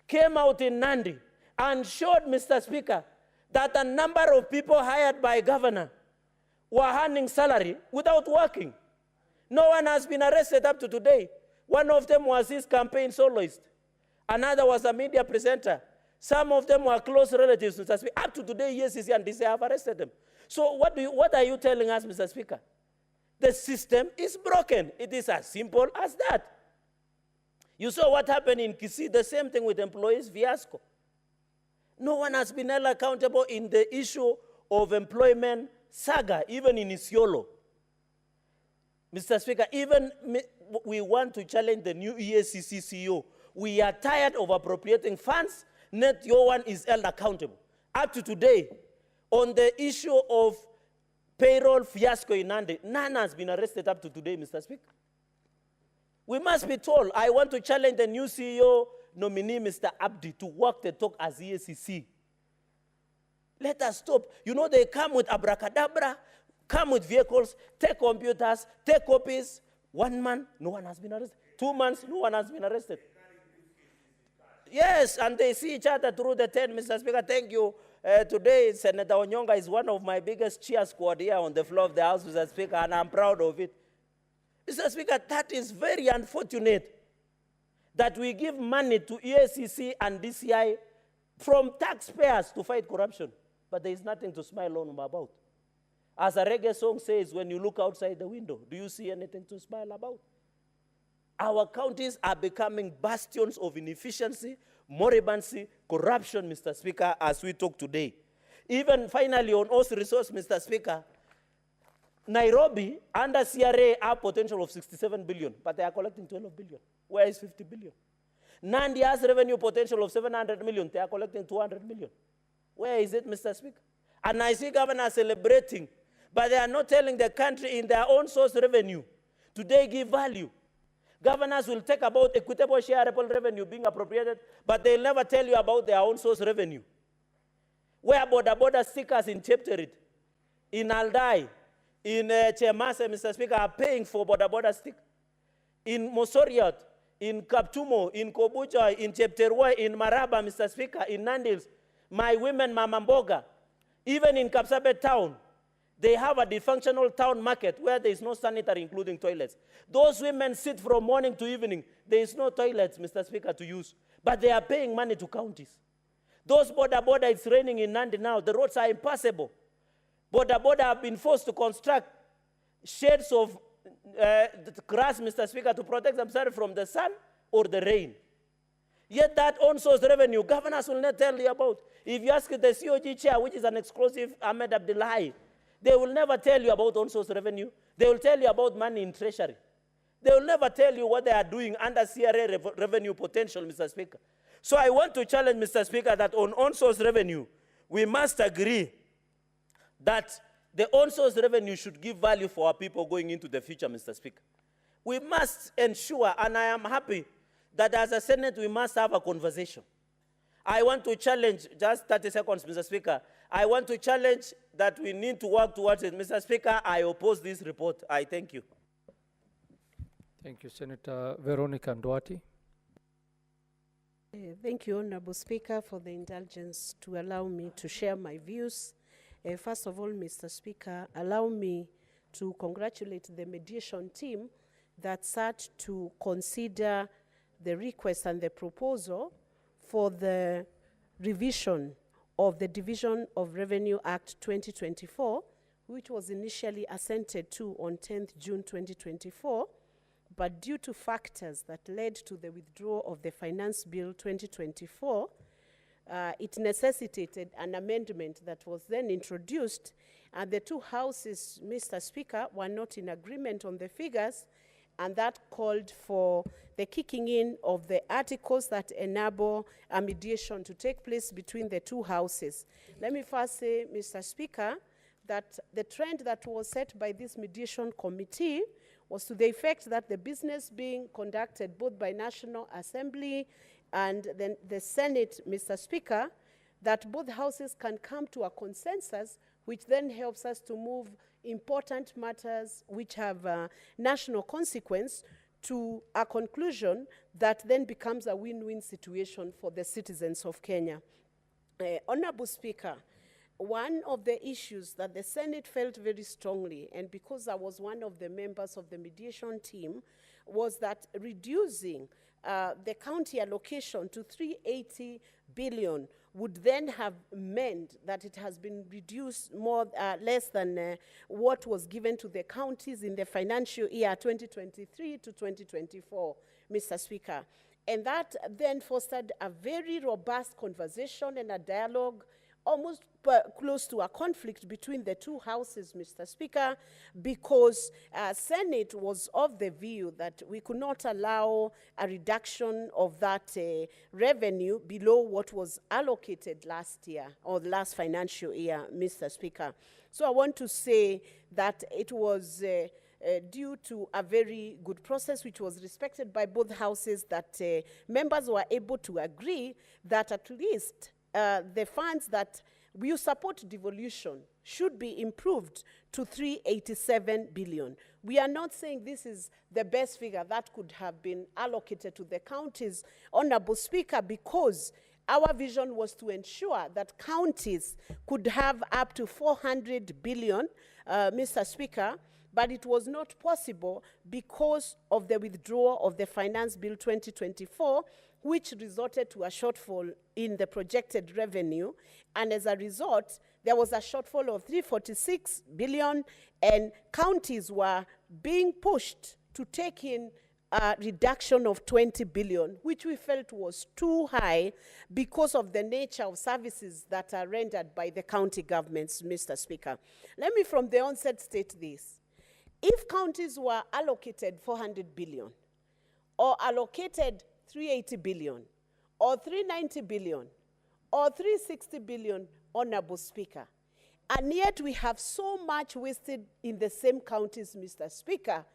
came out in Nandi and showed, Mr. Speaker, that a number of people hired by governor were earning salary without working. No one has been arrested up to today. One of them was his campaign soloist. Another was a media presenter. Some of them were close relatives, Mr. Speaker. Up to today, EACC and DCI have arrested them. So what are you telling us, Mr. Speaker? The system is broken. It is as simple as that. You saw what happened in Kisii, the same thing with employees fiasco. No one has been held accountable in the issue of employment saga, even in Isiolo. Mr. Speaker, even we want to challenge the new EACC CEO We are tired of appropriating funds. Net your one is held accountable. Up to today, on the issue of payroll fiasco in Nandi, none has been arrested up to today, Mr. Speaker. We must be told. I want to challenge the new CEO nominee, Mr. Abdi, to walk the talk as EACC. Let us stop. You know, they come with abracadabra, come with vehicles, take computers, take copies. 1 month, no one has been arrested. 2 months, no one has been arrested. Yes, and they see each other through the tent, Mr. Speaker. Thank you. Today, Senator Onyonga is one of my biggest cheer squad here on the floor of the House, Mr. Speaker, and I'm proud of it. Mr. Speaker, that is very unfortunate that we give money to EACC and DCI from taxpayers to fight corruption, but there is nothing to smile on about. As a reggae song says, when you look outside the window, do you see anything to smile about? Our counties are becoming bastions of inefficiency, moribancy, corruption, Mr. Speaker, as we talk today. Even finally on Earth Resource, Mr. Speaker, Nairobi, under CRA, have potential of 67 billion, but they are collecting 12 billion. Where is 50 billion? Nandi has revenue potential of 700 million. They are collecting 200 million. Where is it, Mr. Speaker? And I see governors celebrating, but they are not telling the country in their own source revenue. Today, give value. Governors will talk about equitable shareable revenue being appropriated, but they'll never tell you about their own source revenue. Where border stickers in Chepterit, in Aldai, in Chemase, Mr. Speaker, are paying for border stick. In Mosoriot, in Kaptumo, in Kobucha, in Chepterwa, in Maraba, Mr. Speaker, in Nandils, my women, Mama Mboga, even in Kapsabet town, they have a dysfunctional town market where there is no sanitary, including toilets. Those women sit from morning to evening. There is no toilets, Mr. Speaker, to use. But they are paying money to counties. Those border, it's raining in Nandi now. The roads are impassable. Border have been forced to construct shades of grass, Mr. Speaker, to protect themselves from the sun or the rain. Yet that on-source revenue, governors will not tell you about. If you ask the COG chair, which is an exclusive Ahmed Abdullahi, they will never tell you about on-source revenue. They will tell you about money in treasury. They will never tell you what they are doing under CRA revenue potential, Mr. Speaker. So I want to challenge, Mr. Speaker, that on on-source revenue, we must agree that the on-source revenue should give value for our people going into the future, Mr. Speaker. We must ensure, and I am happy, that as a Senate, we must have a conversation. I want to challenge, just 30 seconds, Mr. Speaker. I want to challenge that we need to work towards it. Mr. Speaker, I oppose this report. I thank you. Thank you, Senator Veronica Ndwati. Thank you, Honorable Speaker, for the indulgence to allow me to share my views. First of all, Mr. Speaker, allow me to congratulate the mediation team that sat to consider the request and the proposal for the revision of the Division of Revenue Act 2024, which was initially assented to on 10th June 2024, but due to factors that led to the withdrawal of the Finance Bill 2024, it necessitated an amendment that was then introduced, and the two houses, Mr. Speaker, were not in agreement on the figures, and that called for the kicking in of the articles that enable a mediation to take place between the two houses. Let me first say, Mr. Speaker, that the trend that was set by this mediation committee was to the effect that the business being conducted both by National Assembly and then the Senate, Mr. Speaker, that both houses can come to a consensus, which then helps us to move important matters which have national consequence to a conclusion that then becomes a win-win situation for the citizens of Kenya. Honorable Speaker, one of the issues that the Senate felt very strongly, and because I was one of the members of the mediation team, was that reducing the county allocation to 380 billion would then have meant that it has been reduced less than what was given to the counties in the financial year 2023 to 2024, Mr. Speaker. And that then fostered a very robust conversation and a dialogue almost close to a conflict between the two houses, Mr. Speaker, because Senate was of the view that we could not allow a reduction of that revenue below what was allocated last year or the last financial year, Mr. Speaker. So I want to say that it was due to a very good process which was respected by both houses, that members were able to agree that at least the funds that we support devolution should be improved to 387 billion. We are not saying this is the best figure that could have been allocated to the counties, Honorable Speaker, because our vision was to ensure that counties could have up to 400 billion, Mr. Speaker, but it was not possible because of the withdrawal of the Finance Bill 2024, which resulted to a shortfall in the projected revenue. And as a result, there was a shortfall of 346 billion, and counties were being pushed to take in a reduction of 20 billion, which we felt was too high because of the nature of services that are rendered by the county governments, Mr. Speaker. Let me from the onset state this. If counties were allocated 400 billion, or allocated 380 billion, or 390 billion, or 360 billion, Honorable Speaker, and yet we have so much wasted in the same counties, Mr. Speaker,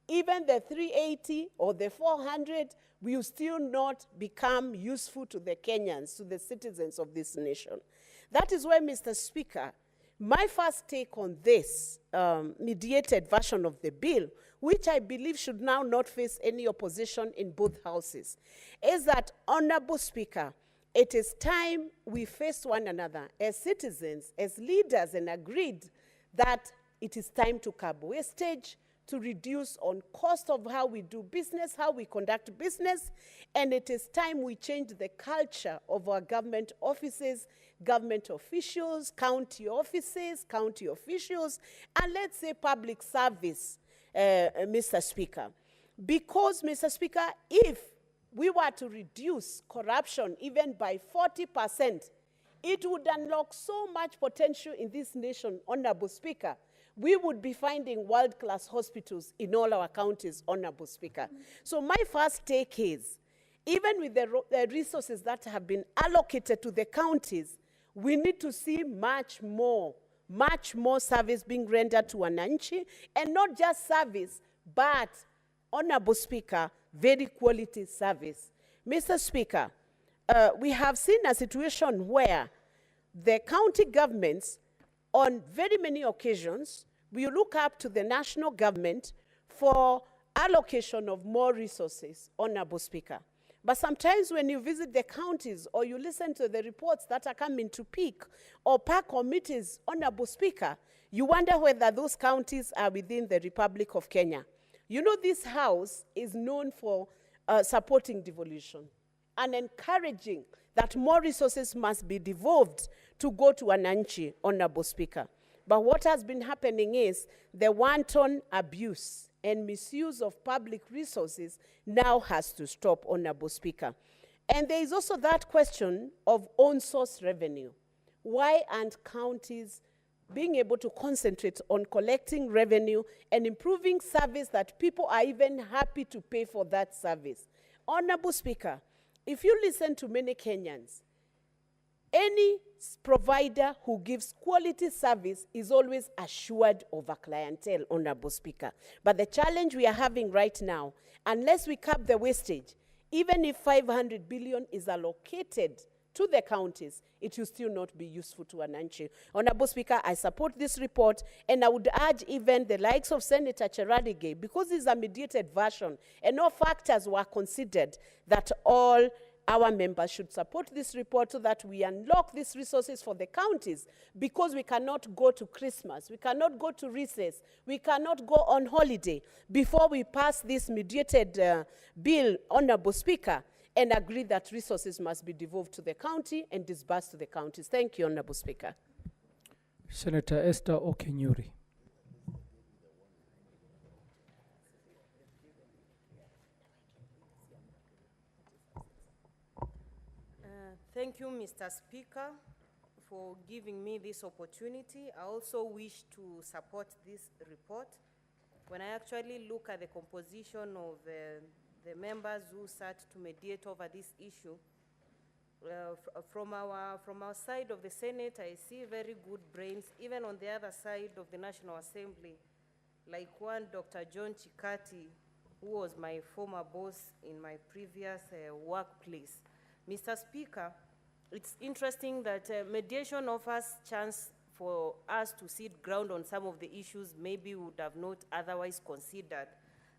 even the 380 or the 400 will still not become useful to the Kenyans, to the citizens of this nation. That is why, Mr. Speaker, my first take on this mediated version of the bill, which I believe should now not face any opposition in both houses, is that, Honorable Speaker, it is time we face one another as citizens, as leaders, and agreed that it is time to curb wastage, to reduce on cost of how we do business, how we conduct business, and it is time we change the culture of our government offices, government officials, county offices, county officials, and let's say public service, Mr. Speaker. Because, Mr. Speaker, if we were to reduce corruption even by 40%, it would unlock so much potential in this nation, Honorable Speaker. We would be finding world-class hospitals in all our counties, Honorable Speaker. So my first take is, even with the resources that have been allocated to the counties, we need to see much more service being rendered to Wananchi, and not just service, but, Honorable Speaker, very quality service. Mr. Speaker, we have seen a situation where the county governments, on very many occasions, we look up to the national government for allocation of more resources, Honorable Speaker. But sometimes when you visit the counties or you listen to the reports that are coming to PEAK or PAC committees, Honorable Speaker, you wonder whether those counties are within the Republic of Kenya. You know, this house is known for supporting devolution and encouraging that more resources must be devolved to go to Wananchi, Honorable Speaker. But what has been happening is the wanton abuse and misuse of public resources now has to stop, Honorable Speaker. And there is also that question of own source revenue. Why aren't counties being able to concentrate on collecting revenue and improving service that people are even happy to pay for that service? Honorable Speaker, if you listen to many Kenyans, any provider who gives quality service is always assured of a clientele, Honorable Speaker. But the challenge we are having right now, unless we curb the wastage, even if 500 billion is allocated to the counties, it will still not be useful to Wananchi. Honorable Speaker, I support this report, and I would urge even the likes of Senator Cherargei, because this is a mediated version, and all factors were considered, that all our members should support this report so that we unlock these resources for the counties, because we cannot go to Christmas, we cannot go to recess, we cannot go on holiday before we pass this mediated bill, Honorable Speaker, and agree that resources must be devolved to the county and disbursed to the counties. Thank you, Honorable Speaker. Senator Esther Okenyuri. Thank you, Mr. Speaker, for giving me this opportunity. I also wish to support this report. When I actually look at the composition of the members who sat to mediate over this issue, from our side of the Senate, I see very good brains, even on the other side of the National Assembly, like one Dr. John Chikati, who was my former boss in my previous workplace. Mr. Speaker, it's interesting that mediation offers chance for us to sit ground on some of the issues maybe we would have not otherwise considered.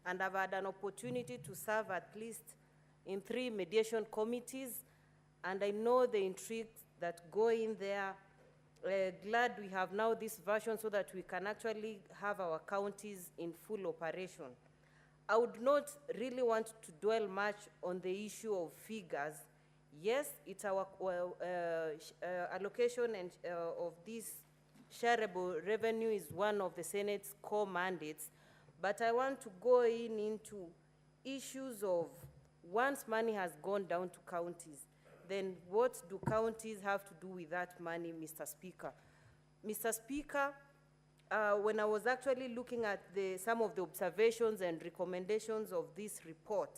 And I've had an opportunity to serve at least in 3 mediation committees, and I know the intrigue that go in there. Glad we have now this version so that we can actually have our counties in full operation. I would not really want to dwell much on the issue of figures. Yes, it's our allocation and of this shareable revenue is one of the Senate's core mandates, but I want to go into issues of once money has gone down to counties, then what do counties have to do with that money, Mr. Speaker? Mr. Speaker, when I was actually looking at some of the observations and recommendations of this report,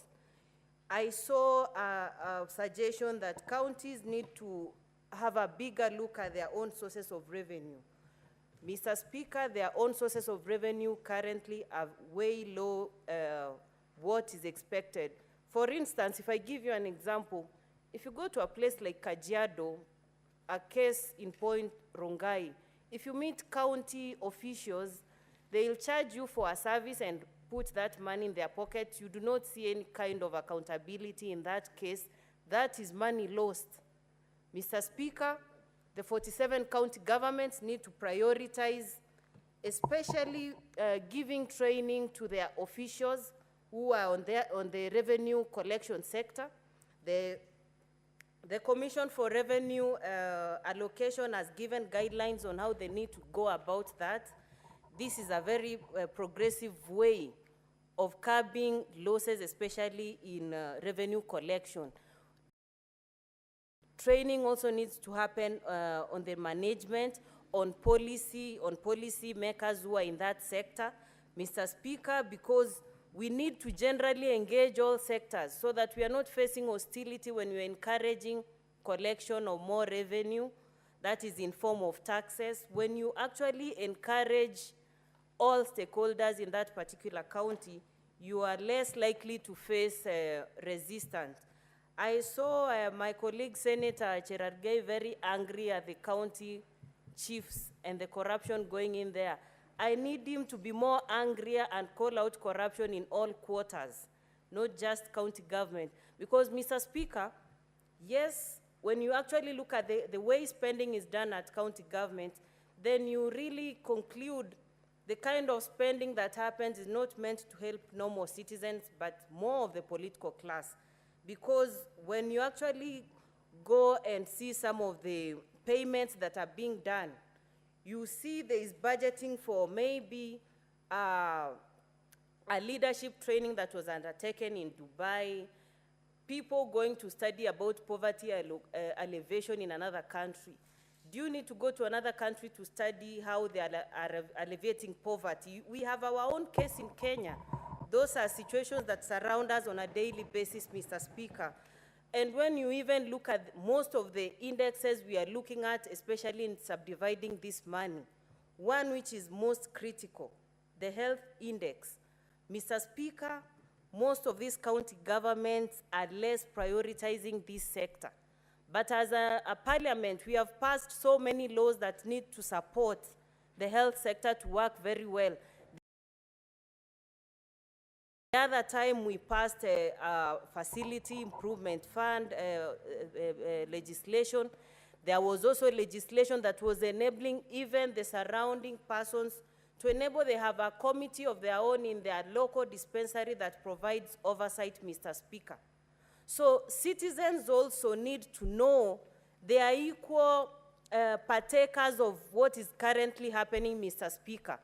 I saw a suggestion that counties need to have a bigger look at their own sources of revenue. Mr. Speaker, their own sources of revenue currently are way low what is expected. For instance, if I give you an example, if you go to a place like Kajiado, a case in Point Rongai, if you meet county officials, they'll charge you for a service and put that money in their pocket. You do not see any kind of accountability in that case. That is money lost. Mr. Speaker, the 47 county governments need to prioritize, especially giving training to their officials who are on the revenue collection sector. The Commission for Revenue Allocation has given guidelines on how they need to go about that. This is a very progressive way of curbing losses, especially in revenue collection. Training also needs to happen on the management, on policy makers who are in that sector, Mr. Speaker, because we need to generally engage all sectors so that we are not facing hostility when we are encouraging collection of more revenue, that is in form of taxes. When you actually encourage all stakeholders in that particular county, you are less likely to face resistance. I saw my colleague Senator Cherargei very angry at the county chiefs and the corruption going in there. I need him to be more angrier and call out corruption in all quarters, not just county government. Because, Mr. Speaker, yes, when you actually look at the way spending is done at county government, then you really conclude the kind of spending that happens is not meant to help normal citizens, but more of the political class. Because when you actually go and see some of the payments that are being done, you see there is budgeting for maybe a leadership training that was undertaken in Dubai, people going to study about poverty alleviation in another country. Do you need to go to another country to study how they are alleviating poverty? We have our own case in Kenya. Those are situations that surround us on a daily basis, Mr. Speaker. And when you even look at most of the indexes we are looking at, especially in subdividing this money, one which is most critical, the health index. Mr. Speaker, most of these county governments are less prioritizing this sector. But as a parliament, we have passed so many laws that need to support the health sector to work very well. The other time we passed a facility improvement fund legislation. There was also legislation that was enabling even the surrounding persons to enable they have a committee of their own in their local dispensary that provides oversight, Mr. Speaker. So citizens also need to know they are equal partakers of what is currently happening, Mr. Speaker.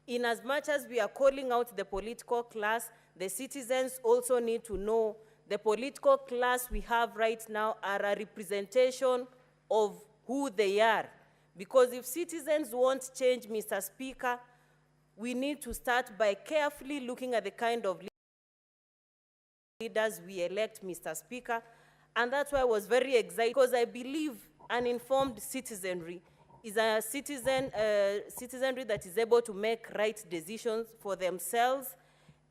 In as much as we are calling out the political class, the citizens also need to know the political class we have right now are a representation of who they are. Because if citizens want change, Mr. Speaker, we need to start by carefully looking at the kind of leaders we elect, Mr. Speaker. And that's why I was very excited, because I believe an informed citizenry is a citizenry that is able to make right decisions for themselves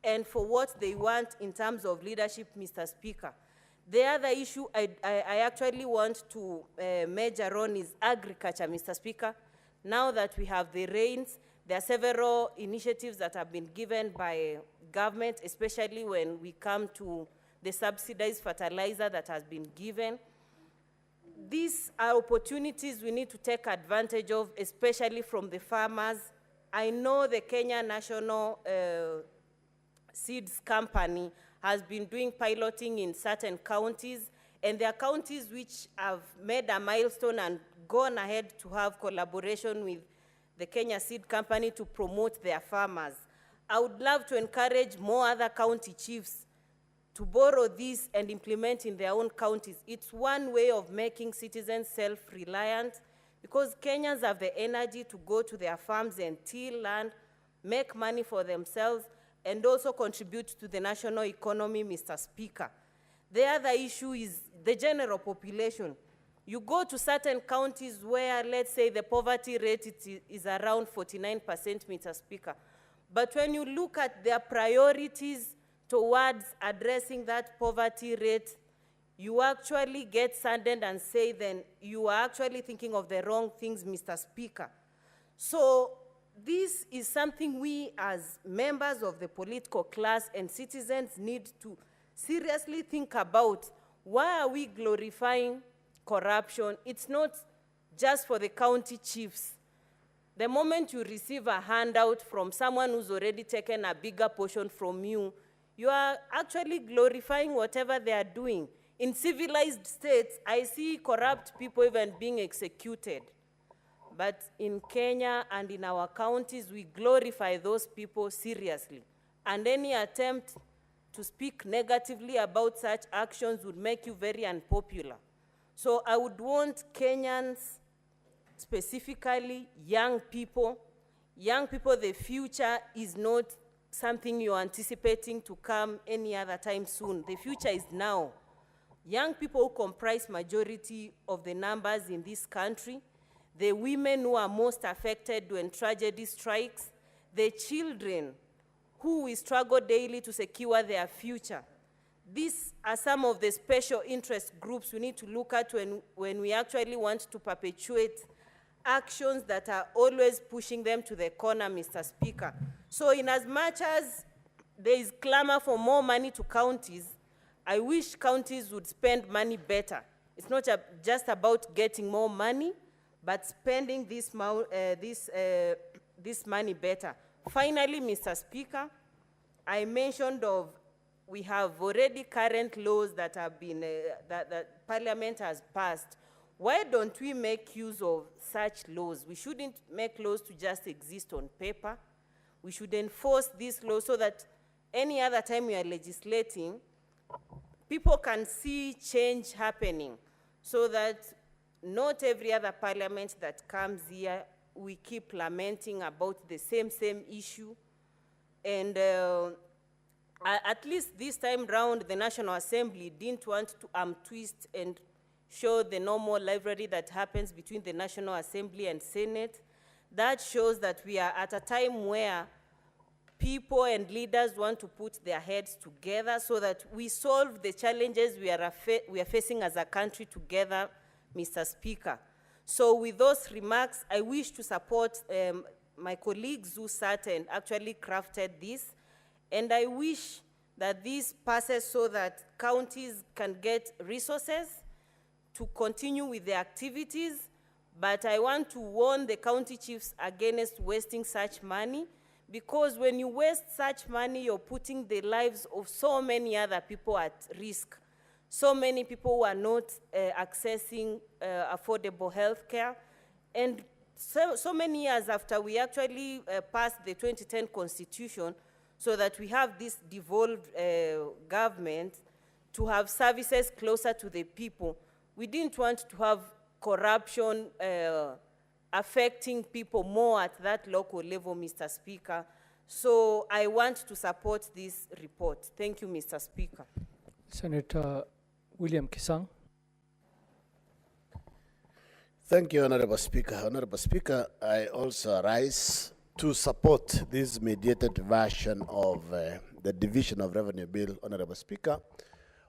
and for what they want in terms of leadership, Mr. Speaker. The other issue I actually want to major on is agriculture, Mr. Speaker. Now that we have the rains, there are several initiatives that have been given by government, especially when we come to the subsidized fertilizer that has been given. These are opportunities we need to take advantage of, especially from the farmers. I know the Kenya National Seeds Company has been doing piloting in certain counties, and there are counties which have made a milestone and gone ahead to have collaboration with the Kenya Seed Company to promote their farmers. I would love to encourage more other county chiefs to borrow this and implement in their own counties. It's one way of making citizens self-reliant, because Kenyans have the energy to go to their farms and till land, make money for themselves, and also contribute to the national economy, Mr. Speaker. The other issue is the general population. You go to certain counties where, let's say, the poverty rate is around 49%, Mr. Speaker. But when you look at their priorities towards addressing that poverty rate, you actually get saddened and say, then you are actually thinking of the wrong things, Mr. Speaker. So this is something we as members of the political class and citizens need to seriously think about. Why are we glorifying corruption? It's not just for the county chiefs. The moment you receive a handout from someone who's already taken a bigger portion from you, you are actually glorifying whatever they are doing. In civilized states, I see corrupt people even being executed. But in Kenya and in our counties, we glorify those people seriously. And any attempt to speak negatively about such actions would make you very unpopular. So I would want Kenyans, specifically young people, the future is not something you're anticipating to come any other time soon. The future is now. Young people who comprise majority of the numbers in this country, the women who are most affected when tragedy strikes, the children who will struggle daily to secure their future. These are some of the special interest groups we need to look at when we actually want to perpetuate actions that are always pushing them to the corner, Mr. Speaker. So in as much as there is clamor for more money to counties, I wish counties would spend money better. It's not just about getting more money, but spending this money better. Finally, Mr. Speaker, I mentioned we have already current laws that have been, that Parliament has passed. Why don't we make use of such laws? We shouldn't make laws to just exist on paper. We should enforce these laws so that any other time we are legislating, people can see change happening, so that not every other parliament that comes here, we keep lamenting about the same issue. And at least this time round, the National Assembly didn't want to twist and show the normal rivalry that happens between the National Assembly and Senate. That shows that we are at a time where people and leaders want to put their heads together so that we solve the challenges we are facing as a country together, Mr. Speaker. So with those remarks, I wish to support my colleagues who sat and actually crafted this, and I wish that this passes so that counties can get resources to continue with their activities, but I want to warn the county chiefs against wasting such money, because when you waste such money, you're putting the lives of so many other people at risk. So many people who are not accessing affordable health care. And so many years after we actually passed the 2010 Constitution, so that we have this devolved government to have services closer to the people, we didn't want to have corruption affecting people more at that local level, Mr. Speaker. So I want to support this report. Thank you, Mr. Speaker. Senator William Kisang. Thank you, Honorable Speaker. Honorable Speaker, I also rise to support this mediated version of the Division of Revenue Bill, Honorable Speaker.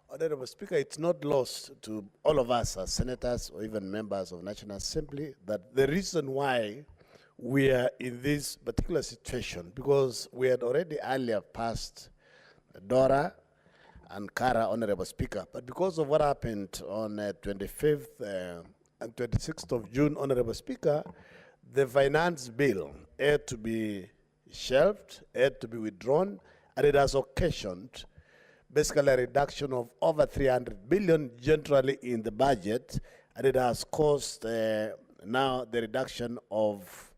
Honorable Speaker, it's not lost to all of us as senators or even members of National Assembly that the reason why we are in this particular situation, because we had already earlier passed DORA and CARA, Honorable Speaker, but because of what happened on 25th and 26th of June, Honorable Speaker, the finance bill had to be shelved, had to be withdrawn, and it has occasioned basically a reduction of over 300 billion generally in the budget, and it has caused now the reduction of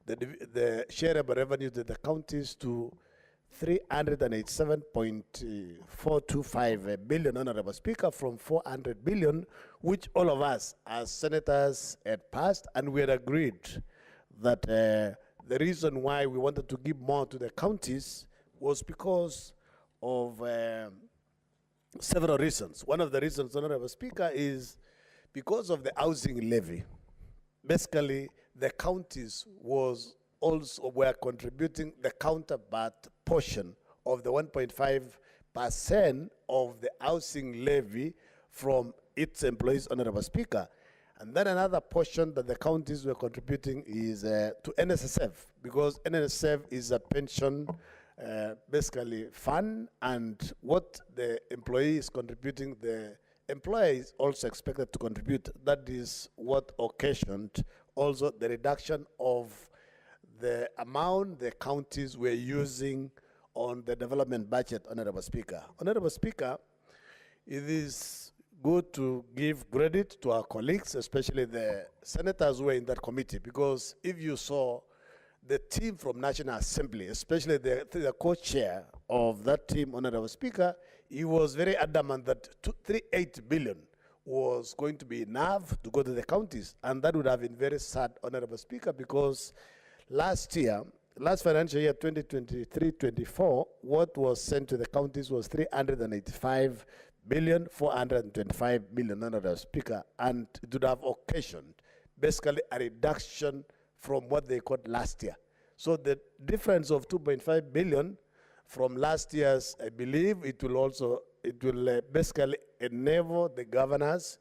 the shareable revenue to the counties to 387.425 billion, Honorable Speaker, from 400 billion, which all of us as senators had passed, and we had agreed that the reason why we wanted to give more to the counties was because of several reasons. One of the reasons, Honorable Speaker, is because of the housing levy. Basically, the counties were contributing the counterpart portion of the 1.5% of the housing levy from its employees, Honorable Speaker. And then another portion that the counties were contributing is to NSSF, because NSSF is a pension basically fund, and what the employee is contributing, the employer is also expected to contribute. That is what occasioned also the reduction of the amount the counties were using on the development budget, Honorable Speaker. Honorable Speaker, it is good to give credit to our colleagues, especially the senators who were in that committee, because if you saw the team from National Assembly, especially the co-chair of that team, Honorable Speaker, he was very adamant that 38 billion was going to be enough to go to the counties, and that would have been very sad, Honorable Speaker, because last financial year, 2023-24, what was sent to the counties was 385,425 million, Honorable Speaker, and it would have occasioned basically a reduction from what they got last year. So the difference of 2.5 billion from last year's, I believe it will basically enable the governors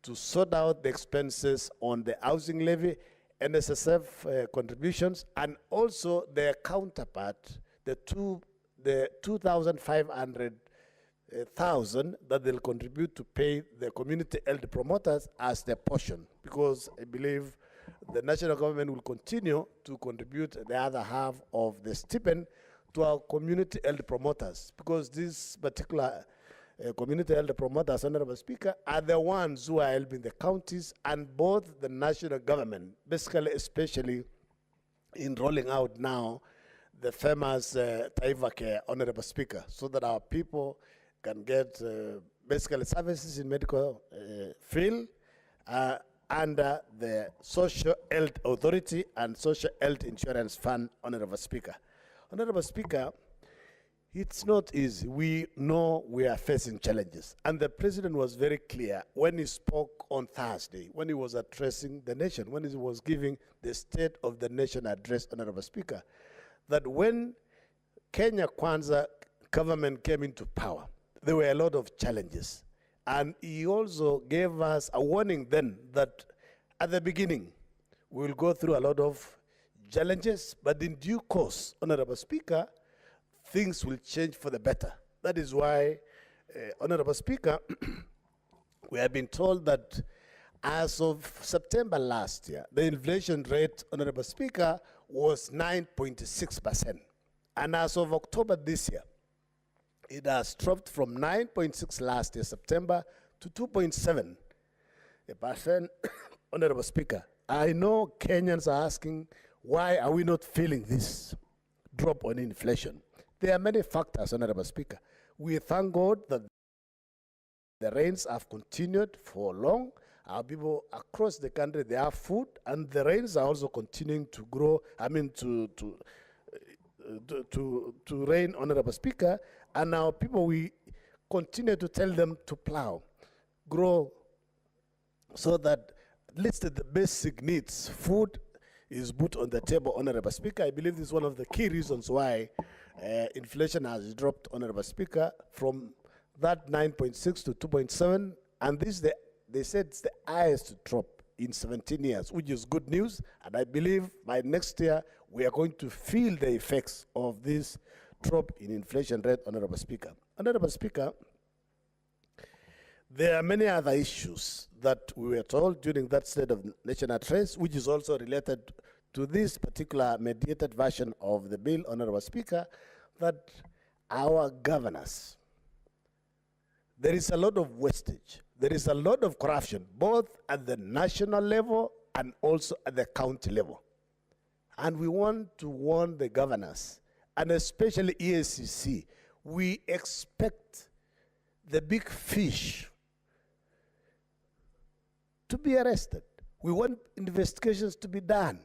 to sort out the expenses on the housing levy, NSSF contributions, and also their counterpart, the 2,500,000 that they'll contribute to pay the community elder promoters as their portion, because I believe the national government will continue to contribute the other half of the stipend to our community elder promoters, because this particular community elder promoters, Honorable Speaker, are the ones who are helping the counties and both the national government, basically, especially in rolling out now the famous Taiva Care, Honorable Speaker, so that our people can get basically services in medical field under the Social Health Authority and Social Health Insurance Fund, Honorable Speaker. Honorable Speaker, it's not easy. We know we are facing challenges. And the President was very clear when he spoke on Thursday, when he was addressing the nation, when he was giving the State of the Nation address, Honorable Speaker, that when Kenya Kwanza government came into power, there were a lot of challenges. And he also gave us a warning then that at the beginning, we will go through a lot of challenges, but in due course, Honorable Speaker, things will change for the better. That is why, Honorable Speaker, we have been told that as of September last year, the inflation rate, Honorable Speaker, was 9.6%. And as of October this year, it has dropped from 9.6 last year, September, to 2.7%. Honorable Speaker, I know Kenyans are asking, why are we not feeling this drop on inflation? There are many factors, Honorable Speaker. We thank God that the rains have continued for long, Our people across the country, they have food, and the rains are also continuing to grow. I mean, to rain, Honorable Speaker, and our people, we continue to tell them to plow, grow, so that at least the basic needs, food, is put on the table, Honorable Speaker. I believe this is one of the key reasons why inflation has dropped, Honorable Speaker, from that 9.6 to 2.7, and this they said it's the highest drop in 17 years, which is good news, and I believe by next year we are going to feel the effects of this drop in inflation rate, Honorable Speaker. Honorable Speaker, there are many other issues that we were told during that State of National Address, which is also related to this particular mediated version of the bill, Honorable Speaker, that our governors, there is a lot of wastage, there is a lot of corruption, both at the national level and also at the county level. And we want to warn the governors, and especially EACC, we expect the big fish to be arrested. We want investigations to be done.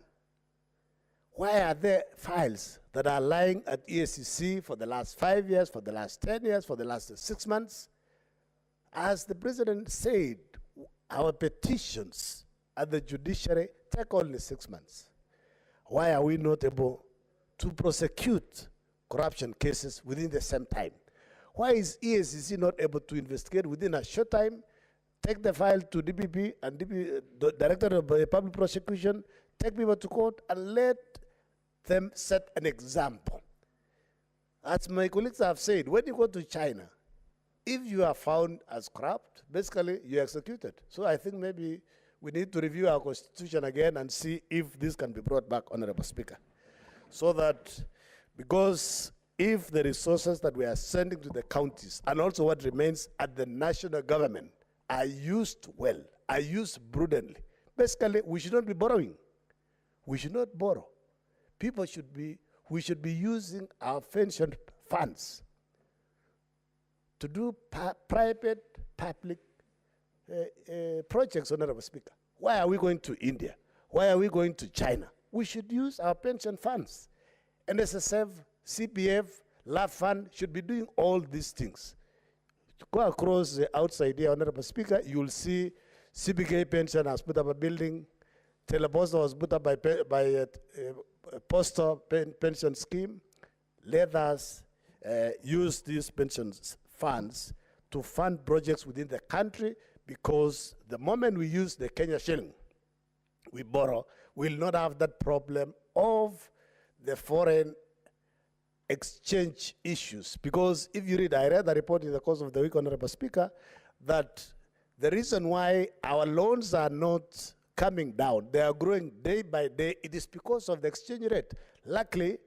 Why are there files that are lying at EACC for the last 5 years, for the last 10 years, for the last 6 months? As the president said, our petitions at the judiciary take only 6 months. Why are we not able to prosecute corruption cases within the same time? Why is EACC not able to investigate within a short time, take the file to DPP and the Director of Public Prosecution, take people to court and let them set an example? As my colleagues have said, when you go to China, if you are found as corrupt, basically you're executed. So I think maybe we need to review our constitution again and see if this can be brought back, Honorable Speaker. So that, because if the resources that we are sending to the counties and also what remains at the national government are used well, are used prudently, basically we should not be borrowing. We should not borrow. We should be using our pension funds to do private-public projects, Honorable Speaker. Why are we going to India? Why are we going to China? We should use our pension funds. NSSF, CPF, LAF Fund should be doing all these things. To go across the outside here, Honorable Speaker, you will see CBK Pension has put up a building, Teleposta was put up by a postal pension scheme. Let us use these pensions funds to fund projects within the country, because the moment we use the Kenya shilling, we borrow, we'll not have that problem of the foreign exchange issues. Because if you read, I read the report in the course of the week, Honorable Speaker, that the reason why our loans are not coming down, they are growing day by day, it is because of the exchange rate. Luckily,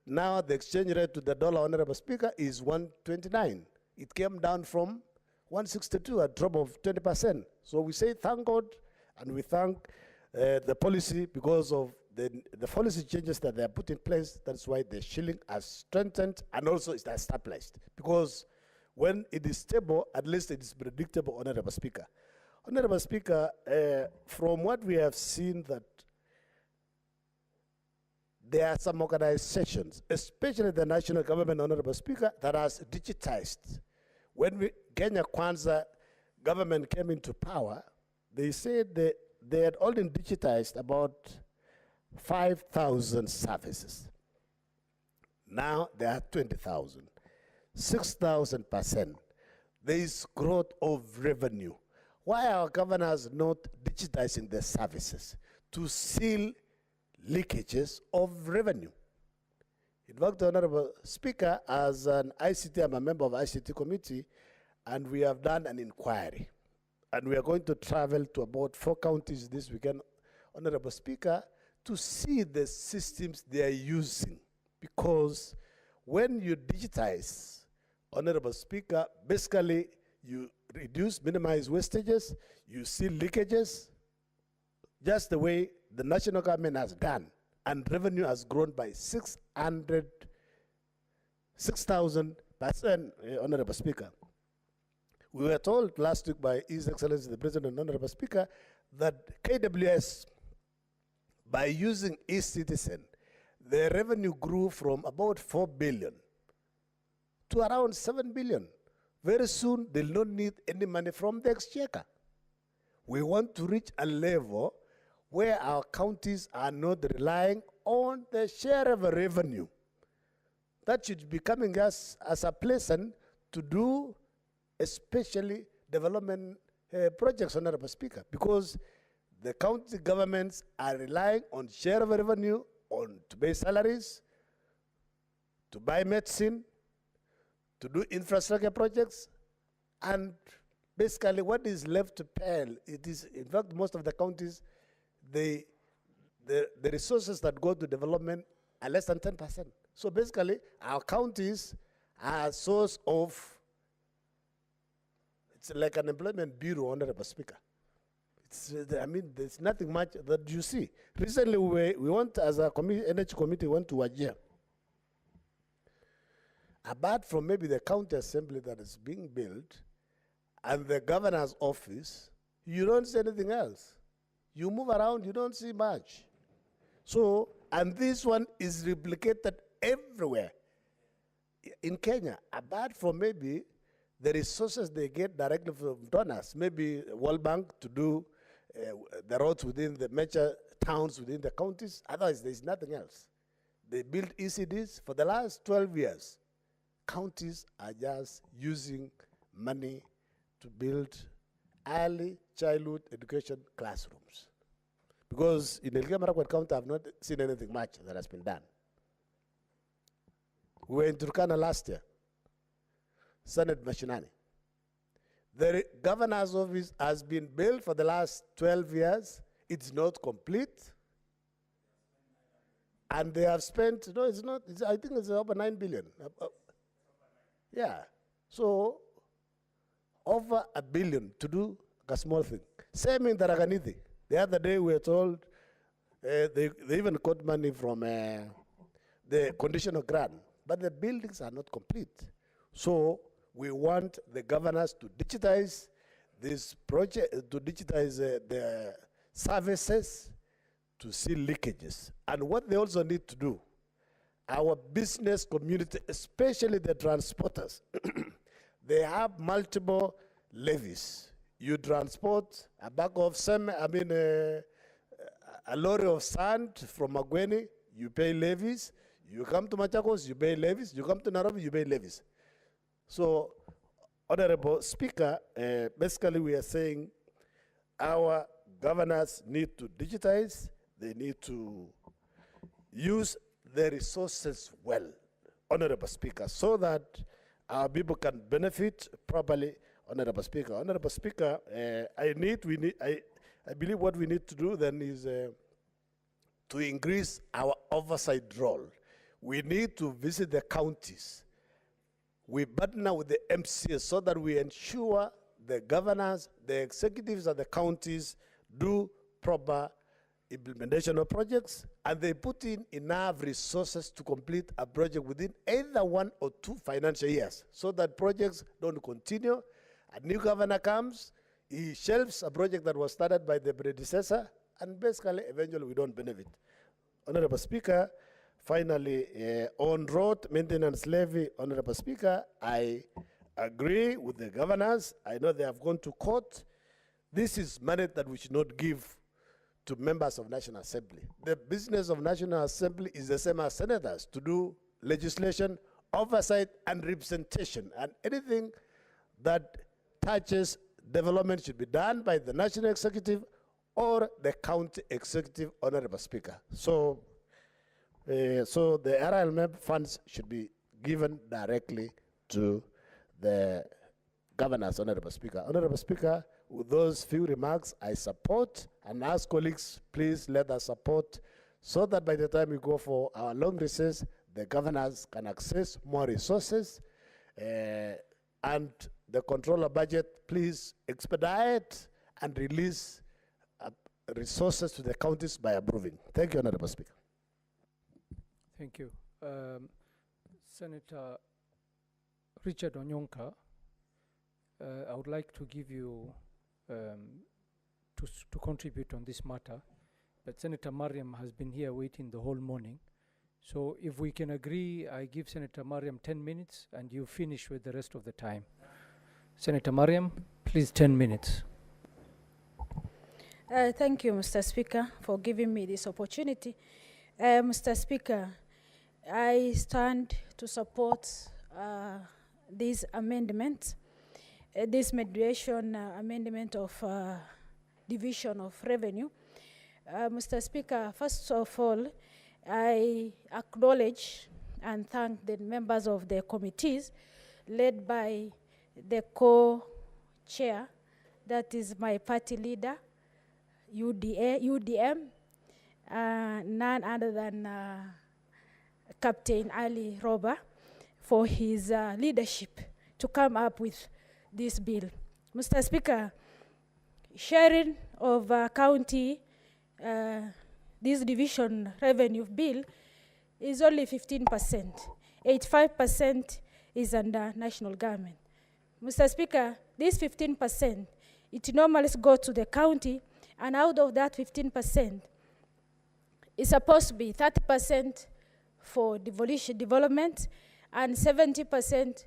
now the exchange rate to the dollar, Honorable Speaker, is 129. It came down from 162, a drop of 20%. So we say thank God, and we thank the policy, because of the policy changes that they are put in place. That's why the shilling has strengthened, and also it has stabilized. Because when it is stable, at least it is predictable, Honorable Speaker. Honorable Speaker, from what we have seen, that there are some organizations, especially the national government, Honorable Speaker, that has digitized. When Kenya Kwanza government came into power, they said they had only digitized about 5,000 services. Now there are 20,000, 6,000%. There is growth of revenue. Why are our governors not digitizing their services to seal leakages of revenue? In fact, Honorable Speaker, as an ICT, I'm a member of ICT committee, and we have done an inquiry. And we are going to travel to about 4 counties this weekend, Honorable Speaker, to see the systems they are using. Because when you digitize, Honorable Speaker, basically you minimize wastages, you see leakages, just the way the national government has done, and revenue has grown by 6,000%, Honorable Speaker. We were told last week by His Excellency the President and Honorable Speaker that KWS, by using eCitizen, the revenue grew from about 4 billion to around 7 billion. Very soon, they'll not need any money from the exchequer. We want to reach a level where our counties are not relying on the share of revenue. That should be coming as a pleasant to do especially development projects, Honorable Speaker, because the county governments are relying on share of revenue to pay salaries, to buy medicine, to do infrastructure projects, and basically what is left to pay, it is, in fact, most of the counties, the resources that go to development are less than 10%. So basically, our counties are a source of, it's like an employment bureau, Honorable Speaker. I mean, there's nothing much that you see. Recently, we went as a energy committee, went to Wajir. Apart from maybe the county assembly that is being built and the governor's office, you don't see anything else. You move around, you don't see much. So, and this one is replicated everywhere in Kenya, apart from maybe the resources they get directly from donors, maybe World Bank to do the roads within the major towns within the counties. Otherwise, there's nothing else. They built ECDs for the last 12 years. Counties are just using money to build early childhood education classrooms. Because in Elgeyo Marakwet County, I've not seen anything much that has been done. We were in Turkana last year, Senate Mashinani. The governor's office has been built for the last 12 years. It's not complete. And they have spent, no, it's not, I think it's over 9 billion. Yeah. So, over $1 billion to do a small thing. Same in Tharaka-Nithi. The other day we were told they even got money from the conditional grant, but the buildings are not complete. So, we want the governors to digitize this project, to digitize the services to see leakages. And what they also need to do, our business community, especially the transporters, they have multiple levies. You transport a bag of a lorry of sand from Magweni, you pay levies. You come to Machakos, you pay levies. You come to Nairobi, you pay levies. So, Honorable Speaker, basically we are saying our governors need to digitize, they need to use the resources well, Honorable Speaker, so that our people can benefit properly, Honorable Speaker. Honorable Speaker, I believe what we need to do then is to increase our oversight role. We need to visit the counties. We partner with the MCS so that we ensure the governors, the executives of the counties do proper implementation of projects, and they put in enough resources to complete a project within either 1 or 2 financial years, so that projects don't continue. A new governor comes, he shelves a project that was started by the predecessor, and basically, eventually, we don't benefit. Honorable Speaker, finally, on road maintenance levy, Honorable Speaker, I agree with the governors. I know they have gone to court. This is money that we should not give to members of National Assembly. The business of National Assembly is the same as senators, to do legislation, oversight, and representation. And anything that touches development should be done by the National Executive or the County Executive, Honorable Speaker. So the RLMF funds should be given directly to the governors, Honorable Speaker. Honorable Speaker, with those few remarks, I support and ask colleagues, please let us support so that by the time we go for our long recess, the governors can access more resources and the controller budget, please expedite and release resources to the counties by approving. Thank you, Honorable Speaker. Thank you. Senator Richard Onyonka, I would like to give you to contribute on this matter, but Senator Mariam has been here waiting the whole morning. So if we can agree, I give Senator Mariam 10 minutes and you finish with the rest of the time. Senator Mariam, please, 10 minutes. Thank you, Mr. Speaker, for giving me this opportunity. Mr. Speaker, I stand to support this amendment, this mediation amendment of division of revenue. Mr. Speaker, first of all, I acknowledge and thank the members of the committees led by the co-chair, that is my party leader, UDM, none other than Captain Ali Roba, for his leadership to come up with this bill. Mr. Speaker, sharing of county, this division revenue bill is only 15%. 85% is under national government. Mr. Speaker, this 15%, it normally goes to the county, and out of that 15%, it's supposed to be 30% for devolution development and 70%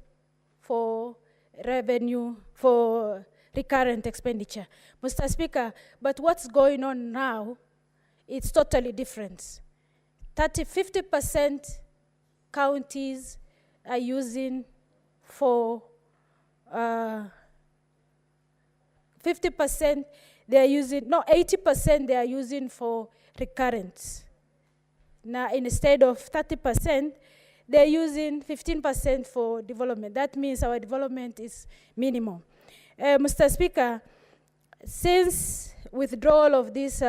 for revenue, for recurrent expenditure. Mr. Speaker, but what's going on now, it's totally different. 50% counties are using for 50% they are using, no, 80% they are using for recurrent. Now, instead of 30%, they're using 15% for development. That means our development is minimum. Mr. Speaker, since withdrawal of this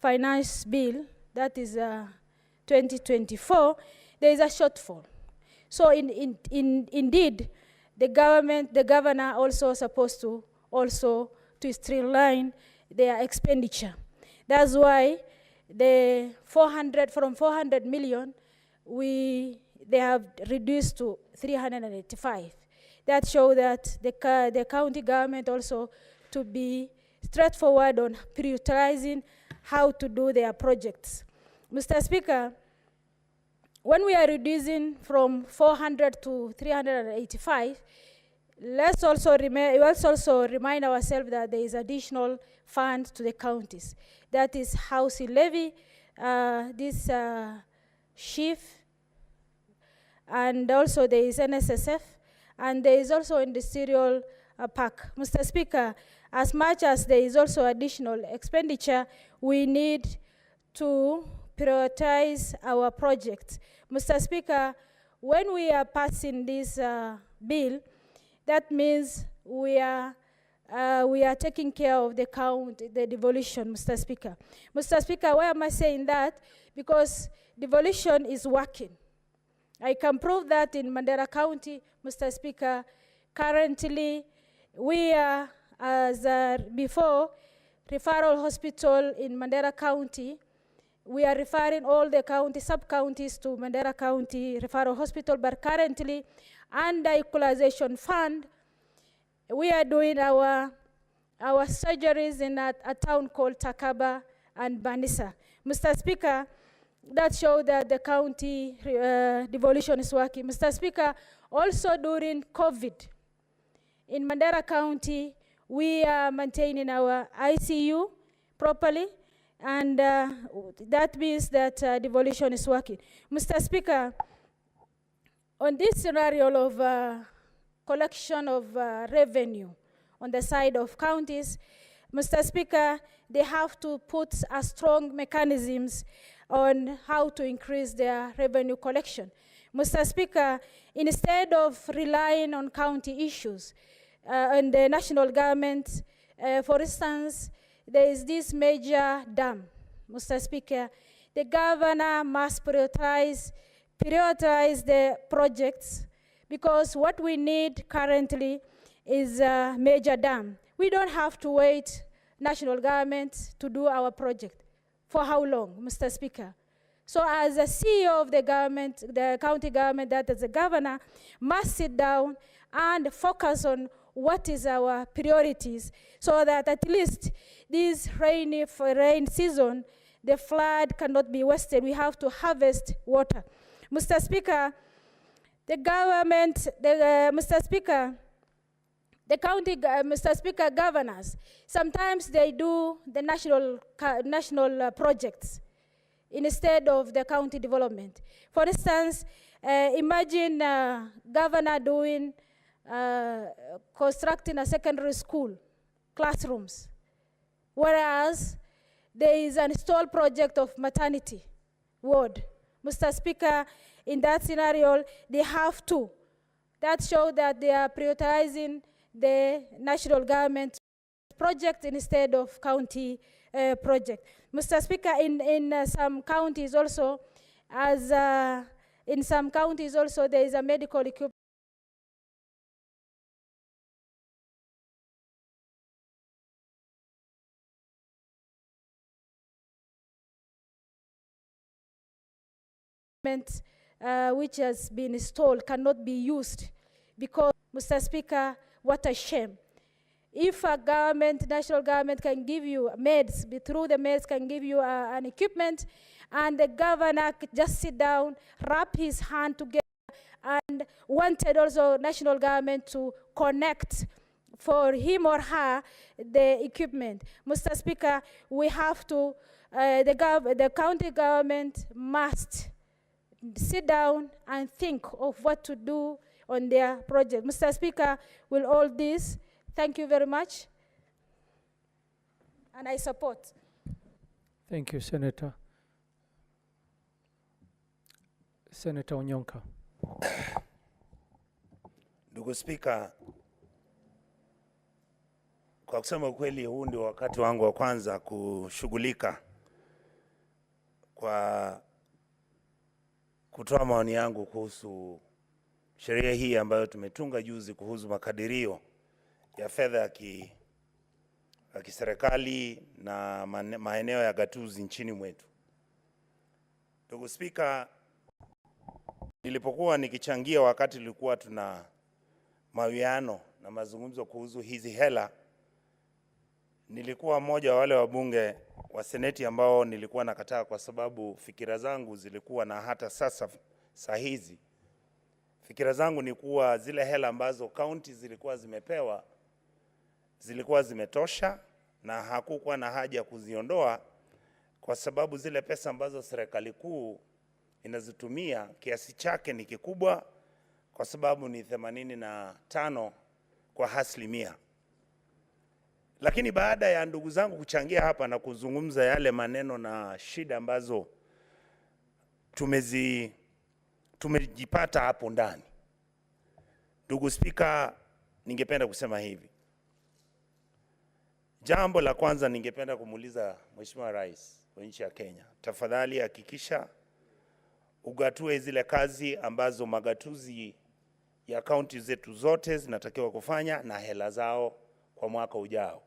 finance bill, that is 2024, there is a shortfall. So indeed, the governor also supposed to streamline their expenditure. That's why from 400 million, they have reduced to 385. That shows that the county government also to be straightforward on prioritizing how to do their projects. Mr. Speaker, when we are reducing from 400 to 385, let's also remind ourselves that there is additional funds to the counties. That is housing levy, this SHIF, and also there is NSSF, and there is also industrial park. Mr. Speaker, as much as there is also additional expenditure, we need to prioritize our projects. Mr. Speaker, when we are passing this bill, that means we are taking care of the devolution, Mr. Speaker. Mr. Speaker, why am I saying that? Because devolution is working. I can prove that in Mandera County, Mr. Speaker. Currently, we are, as before, referral hospital in Mandera County. We are referring all the county, sub-counties to Mandera County Referral Hospital, but currently, under equalization fund, we are doing our surgeries in a town called Takaba and Banisa. Mr. Speaker, that shows that the county devolution is working. Mr. Speaker, also during COVID, in Mandera County, we are maintaining our ICU properly, and that means that devolution is working. Mr. Speaker, on this scenario of collection of revenue on the side of counties, Mr. Speaker, they have to put a strong mechanisms on how to increase their revenue collection. Mr. Speaker, instead of relying on county issues and the national government, for instance, there is this major dam. Mr. Speaker, the governor must prioritize the projects, because what we need currently is a major dam. We don't have to wait national government to do our project. For how long, Mr. Speaker? So as a CEO of the government, the county government, that is the governor, must sit down and focus on what is our priorities, so that at least this rain season, the flood cannot be wasted. We have to harvest water. Mr. Speaker, the government, Mr. Speaker, the county, Mr. Speaker, governors, sometimes they do the national projects instead of the county development. For instance, imagine governor doing, constructing a secondary school, classrooms, whereas there is an installed project of maternity ward. Mr. Speaker, in that scenario, they have to. That shows that they are prioritizing the national government project instead of county project. Mr. Speaker, in some counties also, there is a medical equipment which has been installed cannot be used because, Mr. Speaker, what a shame. If a government, national government can give you meds, through the meds can give you an equipment, and the governor could just sit down, wrap his hand together, and wanted also national government to connect for him or her the equipment. Mr. Speaker, we have to, the county government must sit down and think of what to do on their project. Mr. Speaker, with all this, thank you very much, and I support. Thank you, Senator. Senator Onyonka. Ndugu Spika, kwa kusema kweli huu ndio wakati wangu wa kwanza kushughulika kwa kutoa maoni yangu kuhusu sheria hii ambayo tumetunga juzi kuhusu makadirio ya fedha ya kiserikali na maeneo ya gatuzi nchini mwetu. Ndugu Spika, nilipokuwa nikichangia wakati tulikuwa tuna mawiano na mazungumzo kuhusu hizi hela, nilikuwa mmoja wa wale wabunge wa seneti ambao nilikuwa nakataa kwa sababu fikira zangu zilikuwa, na hata sasa saa hizi fikira zangu ni kuwa zile hela ambazo county zilikuwa zimepewa zilikuwa zimetosha na hakukuwa na haja ya kuziondoa, kwa sababu zile pesa ambazo serikali kuu inazitumia kiasi chake ni kikubwa, kwa sababu ni 85 kwa asilimia. Lakini baada ya ndugu zangu kuchangia hapa na kuzungumza yale maneno na shida ambazo tumejipata hapo ndani, ndugu Spika, ningependa kusema hivi. Jambo la kwanza ningependa kumuuliza Mheshimiwa Rais wa nchi ya Kenya, tafadhali hakikisha ugatue zile kazi ambazo magatuzi ya kaunti zetu zote zinatakiwa kufanya na hela zao kwa mwaka ujao.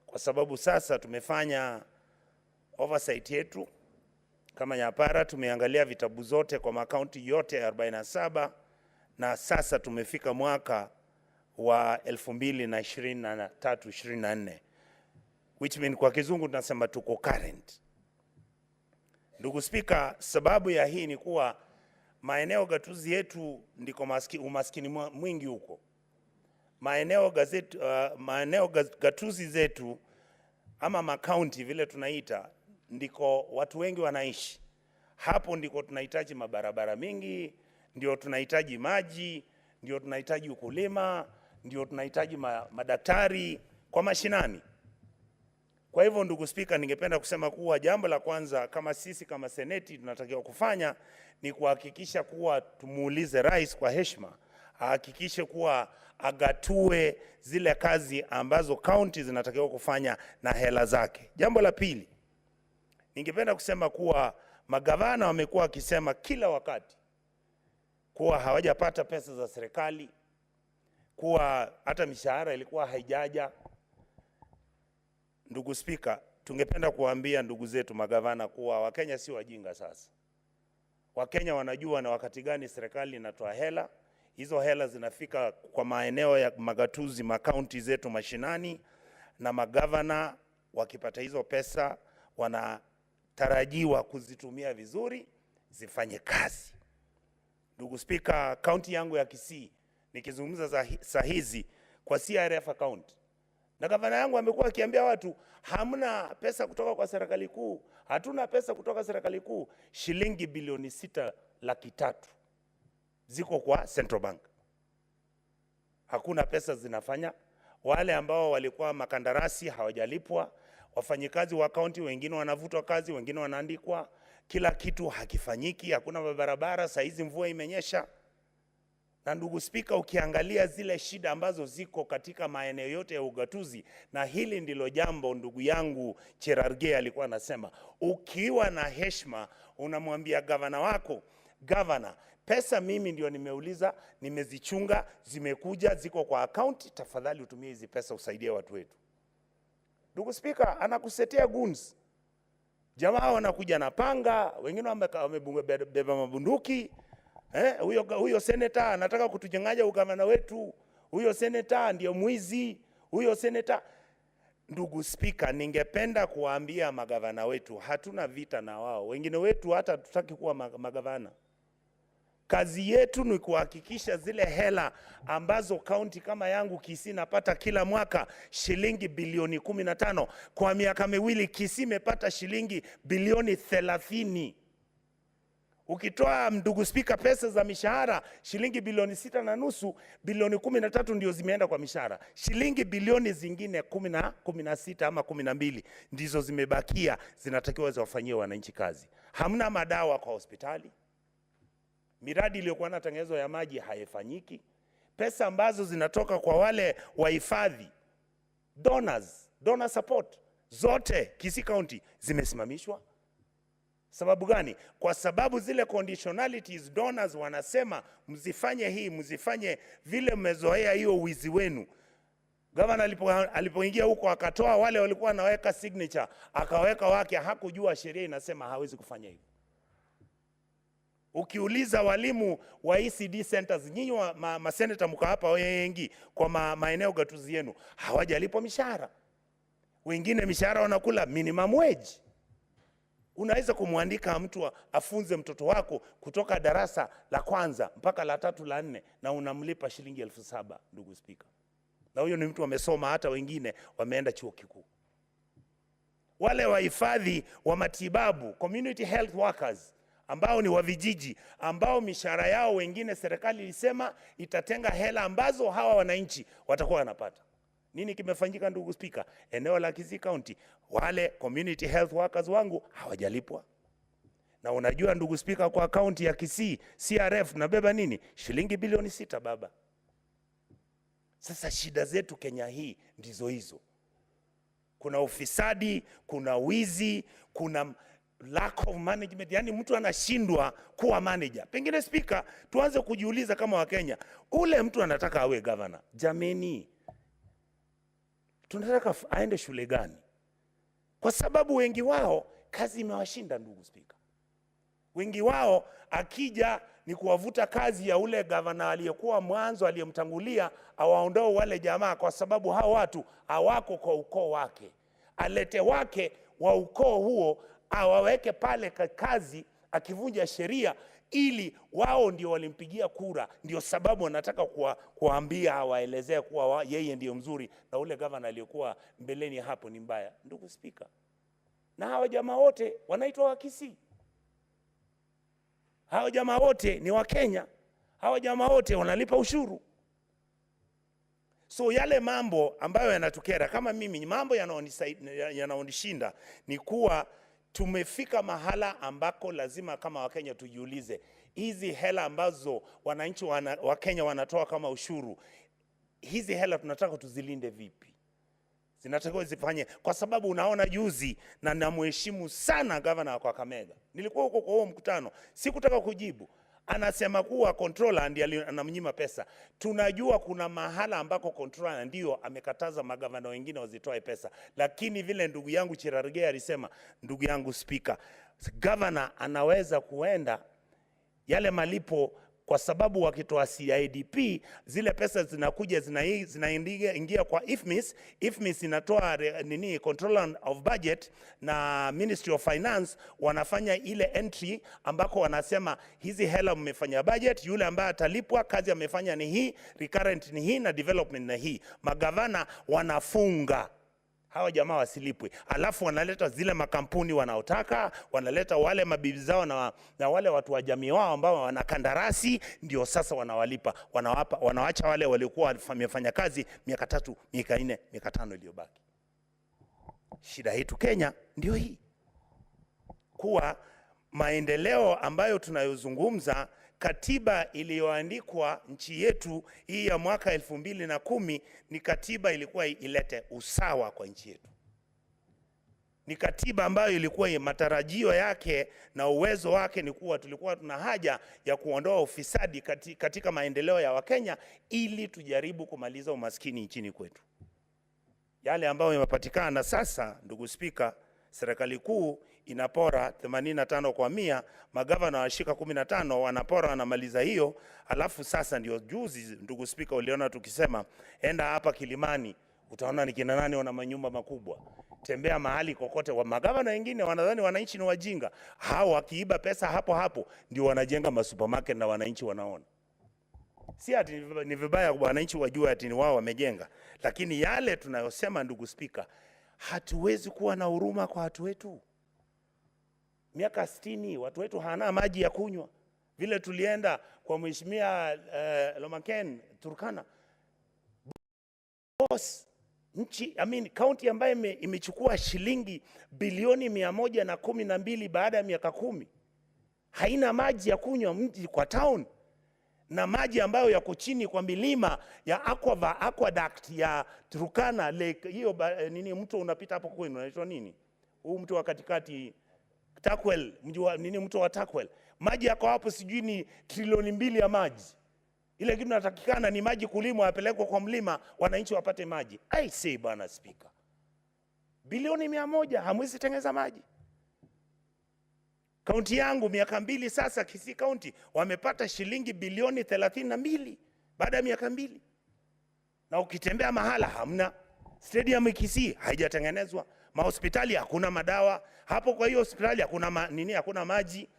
Kwa sababu sasa tumefanya oversight yetu kama Nyapara, tumeangalia vitabu zote kwa makaunti yote 47, na sasa tumefika mwaka wa 2023-24, which mean kwa kizungu tunasema tuko current. Ndugu Spika, sababu ya hii ni kuwa maeneo gatuzi yetu ndiko umaskini mwingi huko. Maeneo gatuzi zetu ama makaunti vile tunaita, ndiko watu wengi wanaishi. Hapo ndiko tunahitaji mabarabara mingi, ndio tunahitaji maji, ndio tunahitaji ukulima, ndio tunahitaji madaktari kwa mashinani. Kwa hivyo ndugu Spika, ningependa kusema kuwa jambo la kwanza kama sisi kama seneti tunatakiwa kufanya ni kuhakikisha kuwa tumuulize rais kwa heshima, ahakikishe kuwa agatue zile kazi ambazo county zinatakiwa kufanya na hela zake. Jambo la pili, ningependa kusema kuwa magavana wamekuwa wakisema kila wakati kuwa hawajapata pesa za serikali, kuwa hata mishahara ilikuwa haijaja. Ndugu Spika, tungependa kuambia ndugu zetu magavana kuwa Wakenya si wajinga sasa. Wakenya wanajua na wakati gani serikali inatoa hela, hizo hela zinafika kwa maeneo ya magatuzi, makaunti zetu mashinani, na magavana wakipata hizo pesa wanatarajiwa kuzitumia vizuri, zifanye kazi. Ndugu Spika, kaunti yangu ya Kisii, nikizungumza saa hizi kwa CRF account, na gavana yangu amekuwa akiambia watu hamna pesa kutoka kwa serikali kuu, hatuna pesa kutoka serikali kuu. Shilingi bilioni 6.3 ziko kwa Central Bank. Hakuna pesa zinafanya. Wale ambao walikuwa makandarasi hawajalipwa, wafanyikazi wa kaunti wengine wanavutwa kazi, wengine wanaandikwa, kila kitu hakifanyiki, hakuna barabara. Saa hizi mvua imenyesha. Na ndugu Spika, ukiangalia zile shida ambazo ziko katika maeneo yote ya ugatuzi, na hili ndilo jambo ndugu yangu Cherargei alikuwa anasema, ukiwa na heshima unamwambia gavana wako, gavana, pesa mimi ndio nimeuliza, nimezichunga, zimekuja, ziko kwa akaunti, tafadhali utumie hizi pesa usaidie watu wetu. Ndugu Spika, anakusetea guns. Jamaa wanakuja na panga, wengine wamebeba mabunduki. Huyo senator anataka kutunyang'anya ugavana wetu. Huyo senator ndio mwizi. Huyo senator. Ndugu Spika, ningependa kuwaambia magavana wetu, hatuna vita na wao. Wengine wetu hata tutaki kuwa magavana. Kazi yetu ni kuhakikisha zile hela ambazo kaunti kama yangu Kisii napata kila mwaka shilingi bilioni 15. Kwa miaka miwili Kisii imepata shilingi bilioni 30. Ukitoa ndugu Spika pesa za mishahara shilingi bilioni 6.5, bilioni 13 ndio zimeenda kwa mishahara. Shilingi bilioni zingine 16 ama 12 ndizo zimebakia, zinatakiwa ziwafanyie wananchi kazi. Hamna madawa kwa hospitali. Miradi iliyokuwa inatengenezwa ya maji haifanyiki. Pesa ambazo zinatoka kwa wale wahifadhi, donor support, zote Kisii County zimesimamishwa. Sababu gani? Kwa sababu zile conditionalities donors wanasema mzifanye hii, mzifanye vile, mmezoea hiyo wizi wenu. Gavana alipoingia huko akatoa wale walikuwa wanaweka signature, akaweka wake, hakujua sheria inasema hawezi kufanya hivyo. Ukiuliza walimu wa ECD centers, nyinyi maseneta mko hapa wengi kwa maeneo gatuzi yenu, hawajalipwa mishahara. Wengine mishahara wanakula minimum wage. Unaweza kumwandika mtu afunze mtoto wako kutoka darasa la kwanza mpaka la 3 la 4 na unamlipa shilingi 7,000, ndugu Spika. Na huyo ni mtu amesoma, hata wengine wameenda chuo kikuu. Wale wahifadhi wa matibabu, community health workers, ambao ni wa vijiji, ambao mishahara yao wengine serikali ilisema itatenga hela ambazo hawa wananchi watakuwa wanapata. Nini kimefanyika ndugu Spika? Eneo la Kisii County, wale community health workers wangu hawajalipwa. Na unajua ndugu Spika, kwa kaunti ya Kisii CRF nabeba nini? Shilingi bilioni 6 baba. Sasa shida zetu Kenya hii ndizo hizo. Kuna ufisadi, kuna wizi, kuna lack of management, yani mtu anashindwa kuwa manager. Pengine Spika, tuanze kujiuliza kama Wakenya, ule mtu anataka awe governor, jameni, tunataka aende shule gani? Kwa sababu wengi wao kazi imewashinda ndugu Spika. Wengi wao akija ni kuwavuta kazi ya ule gavana aliyekuwa mwanzo aliyemtangulia, awaondoe wale jamaa, kwa sababu hao watu hawako kwa ukoo wake. Alete wake wa ukoo huo awaweke pale kazi, akivunja sheria, ili wao ndio walimpigia kura. Ndio sababu wanataka kuambia, awaelezea kuwa yeye ndio mzuri na ule gavana aliyekuwa mbeleni hapo ni mbaya. Ndugu Spika, na hawa jamaa wote wanaitwa wa Kisii. Hawa jamaa wote ni wa Kenya. Hawa jamaa wote wanalipa ushuru. So yale mambo ambayo yanatukera, kama mimi mambo yanaonishinda ni kuwa tumefika mahala ambako lazima kama Wakenya tujiulize, hizi hela ambazo wananchi wa Kenya wanatoa kama ushuru, hizi hela tunataka tuzilinde vipi? Zinatakiwa zifanye, kwa sababu unaona juzi, na namheshimu sana gavana wa Kakamega, nilikuwa huko kwa huo mkutano, sikutaka kujibu, anasema kuwa controller ndiye anamnyima pesa. Tunajua kuna mahala ambako controller ndio amekataza magavana wengine wazitoe pesa, lakini vile ndugu yangu Cherargei alisema, ndugu yangu Spika, governor anaweza kuenda yale malipo kwa sababu wakitoa CIDP zile pesa zinakuja zinaingia kwa IFMIS. IFMIS inatoa control of budget, na Ministry of Finance wanafanya ile entry ambako wanasema hizi hela mmefanya budget, yule ambaye atalipwa kazi amefanya ni hii, recurrent ni hii, na development na hii. Magavana wanafunga hawa jamaa wasilipwe, alafu wanaleta zile makampuni wanaotaka, wanaleta wale mabibi zao na wale watu wa jamii wao ambao wana kandarasi, ndio sasa wanawalipa, wanawacha wale waliokuwa wamefanya kazi miaka 3, miaka 4, miaka 5 iliyobaki. Shida yetu Kenya ndio hii, kuwa maendeleo ambayo tunayozungumza, katiba iliyoandikwa nchi yetu hii ya mwaka 2010 ni katiba ilikuwa ilete usawa kwa nchi yetu. Ni katiba ambayo ilikuwa matarajio yake na uwezo wake ni kuwa tulikuwa tuna haja ya kuondoa ufisadi katika maendeleo ya Wakenya ili tujaribu kumaliza umaskini nchini kwetu. Yale ambayo yamepatikana sasa, ndugu Spika, serikali kuu inapora 85%, magavana washika 15, wanapora wanamaliza hiyo. Alafu sasa ndio juzi, ndugu Spika, uliona tukisema enda hapa Kilimani utaona ni kina nani wana manyumba makubwa. Tembea mahali kokote, wa magavana wengine wanadhani wananchi ni wajinga. Hao wakiiba pesa hapo hapo ndio wanajenga masupermarket na wananchi wanaona. Si ati ni vibaya wananchi wajue ati ni wao wamejenga, lakini yale tunayosema, ndugu Spika, hatuwezi kuwa na huruma kwa watu wetu. Miaka 60 watu wetu hana maji ya kunywa. Vile tulienda kwa Mheshimiwa Lomaken Turkana, boss nchi, county ambayo imechukua shilingi bilioni 112 baada ya miaka 10 haina maji ya kunywa mji kwa town, na maji ambayo yako chini kwa milima ya aqueduct ya Turkana Lake, hiyo mto unapita hapo kwenu unaitwa nini? Huu mto wa katikati Takwel, mto wa Takwel. Maji yako hapo sijui ni trilioni 2 ya maji. Ile kitu natakikana ni maji kulimwa yapelekwa kwa mlima wananchi wapate maji. I say bwana Speaker, bilioni 100 hamwezi tengeza maji. Kaunti yangu miaka 2 sasa, Kisii County, wamepata shilingi bilioni 32 baada ya miaka 2. Na ukitembea mahala hamna. Stadium Kisii haijatengenezwa. Mahospitali hakuna madawa. Hapo kwa hiyo hospitali hakuna maji.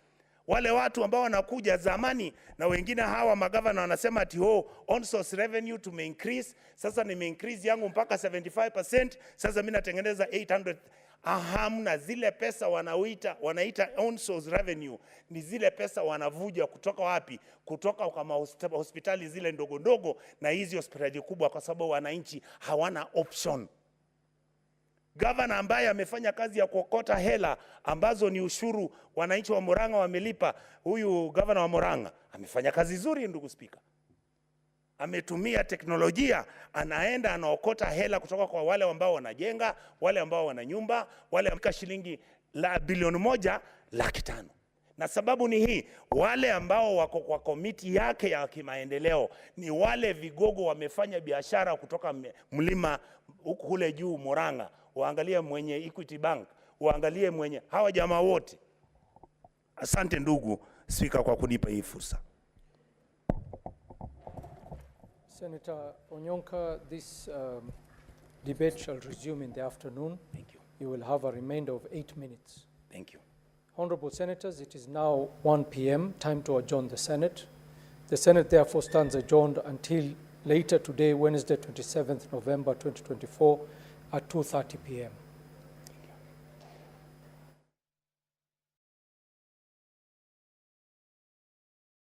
Wale watu ambao wanakuja zamani na wengine hawa magavana wanasema ati on source revenue to increase. Sasa increase yangu mpaka 75%. Sasa mimi natengeneza 800. Hamna. Zile pesa wanaita on source revenue ni zile pesa wanavuja kutoka wapi? Kutoka kwa hospitali zile ndogo ndogo na hizi hospitali kubwa, kwa sababu wananchi hawana option. Gavana ambaye amefanya kazi ya kuokota hela ambazo ni ushuru wananchi wa Murang'a wamelipa, huyu gavana wa Murang'a amefanya kazi nzuri, ndugu Spika. Ametumia teknolojia, anaenda anaokota hela kutoka kwa wale ambao wanajenga, wale ambao wana nyumba, wale ambao shilingi bilioni 1.5. Na sababu ni hii, wale ambao wako kwa komiti yake ya kimaendeleo ni wale vigogo wamefanya biashara kutoka mlima kule juu Murang'a. Waangalie mwenye Equity Bank, waangalie mwenye hawa jamaa wote. Asante ndugu Spika kwa kunipa hii fursa. Senator Onyonka, this debate shall resume in the afternoon. Thank you. You will have a remainder of 8 minutes. Thank you. Honorable Senators, it is now 1 p.m., time to adjourn the Senate. The Senate therefore stands adjourned until later today, Wednesday, 27th November 2024 at 2:30 p.m.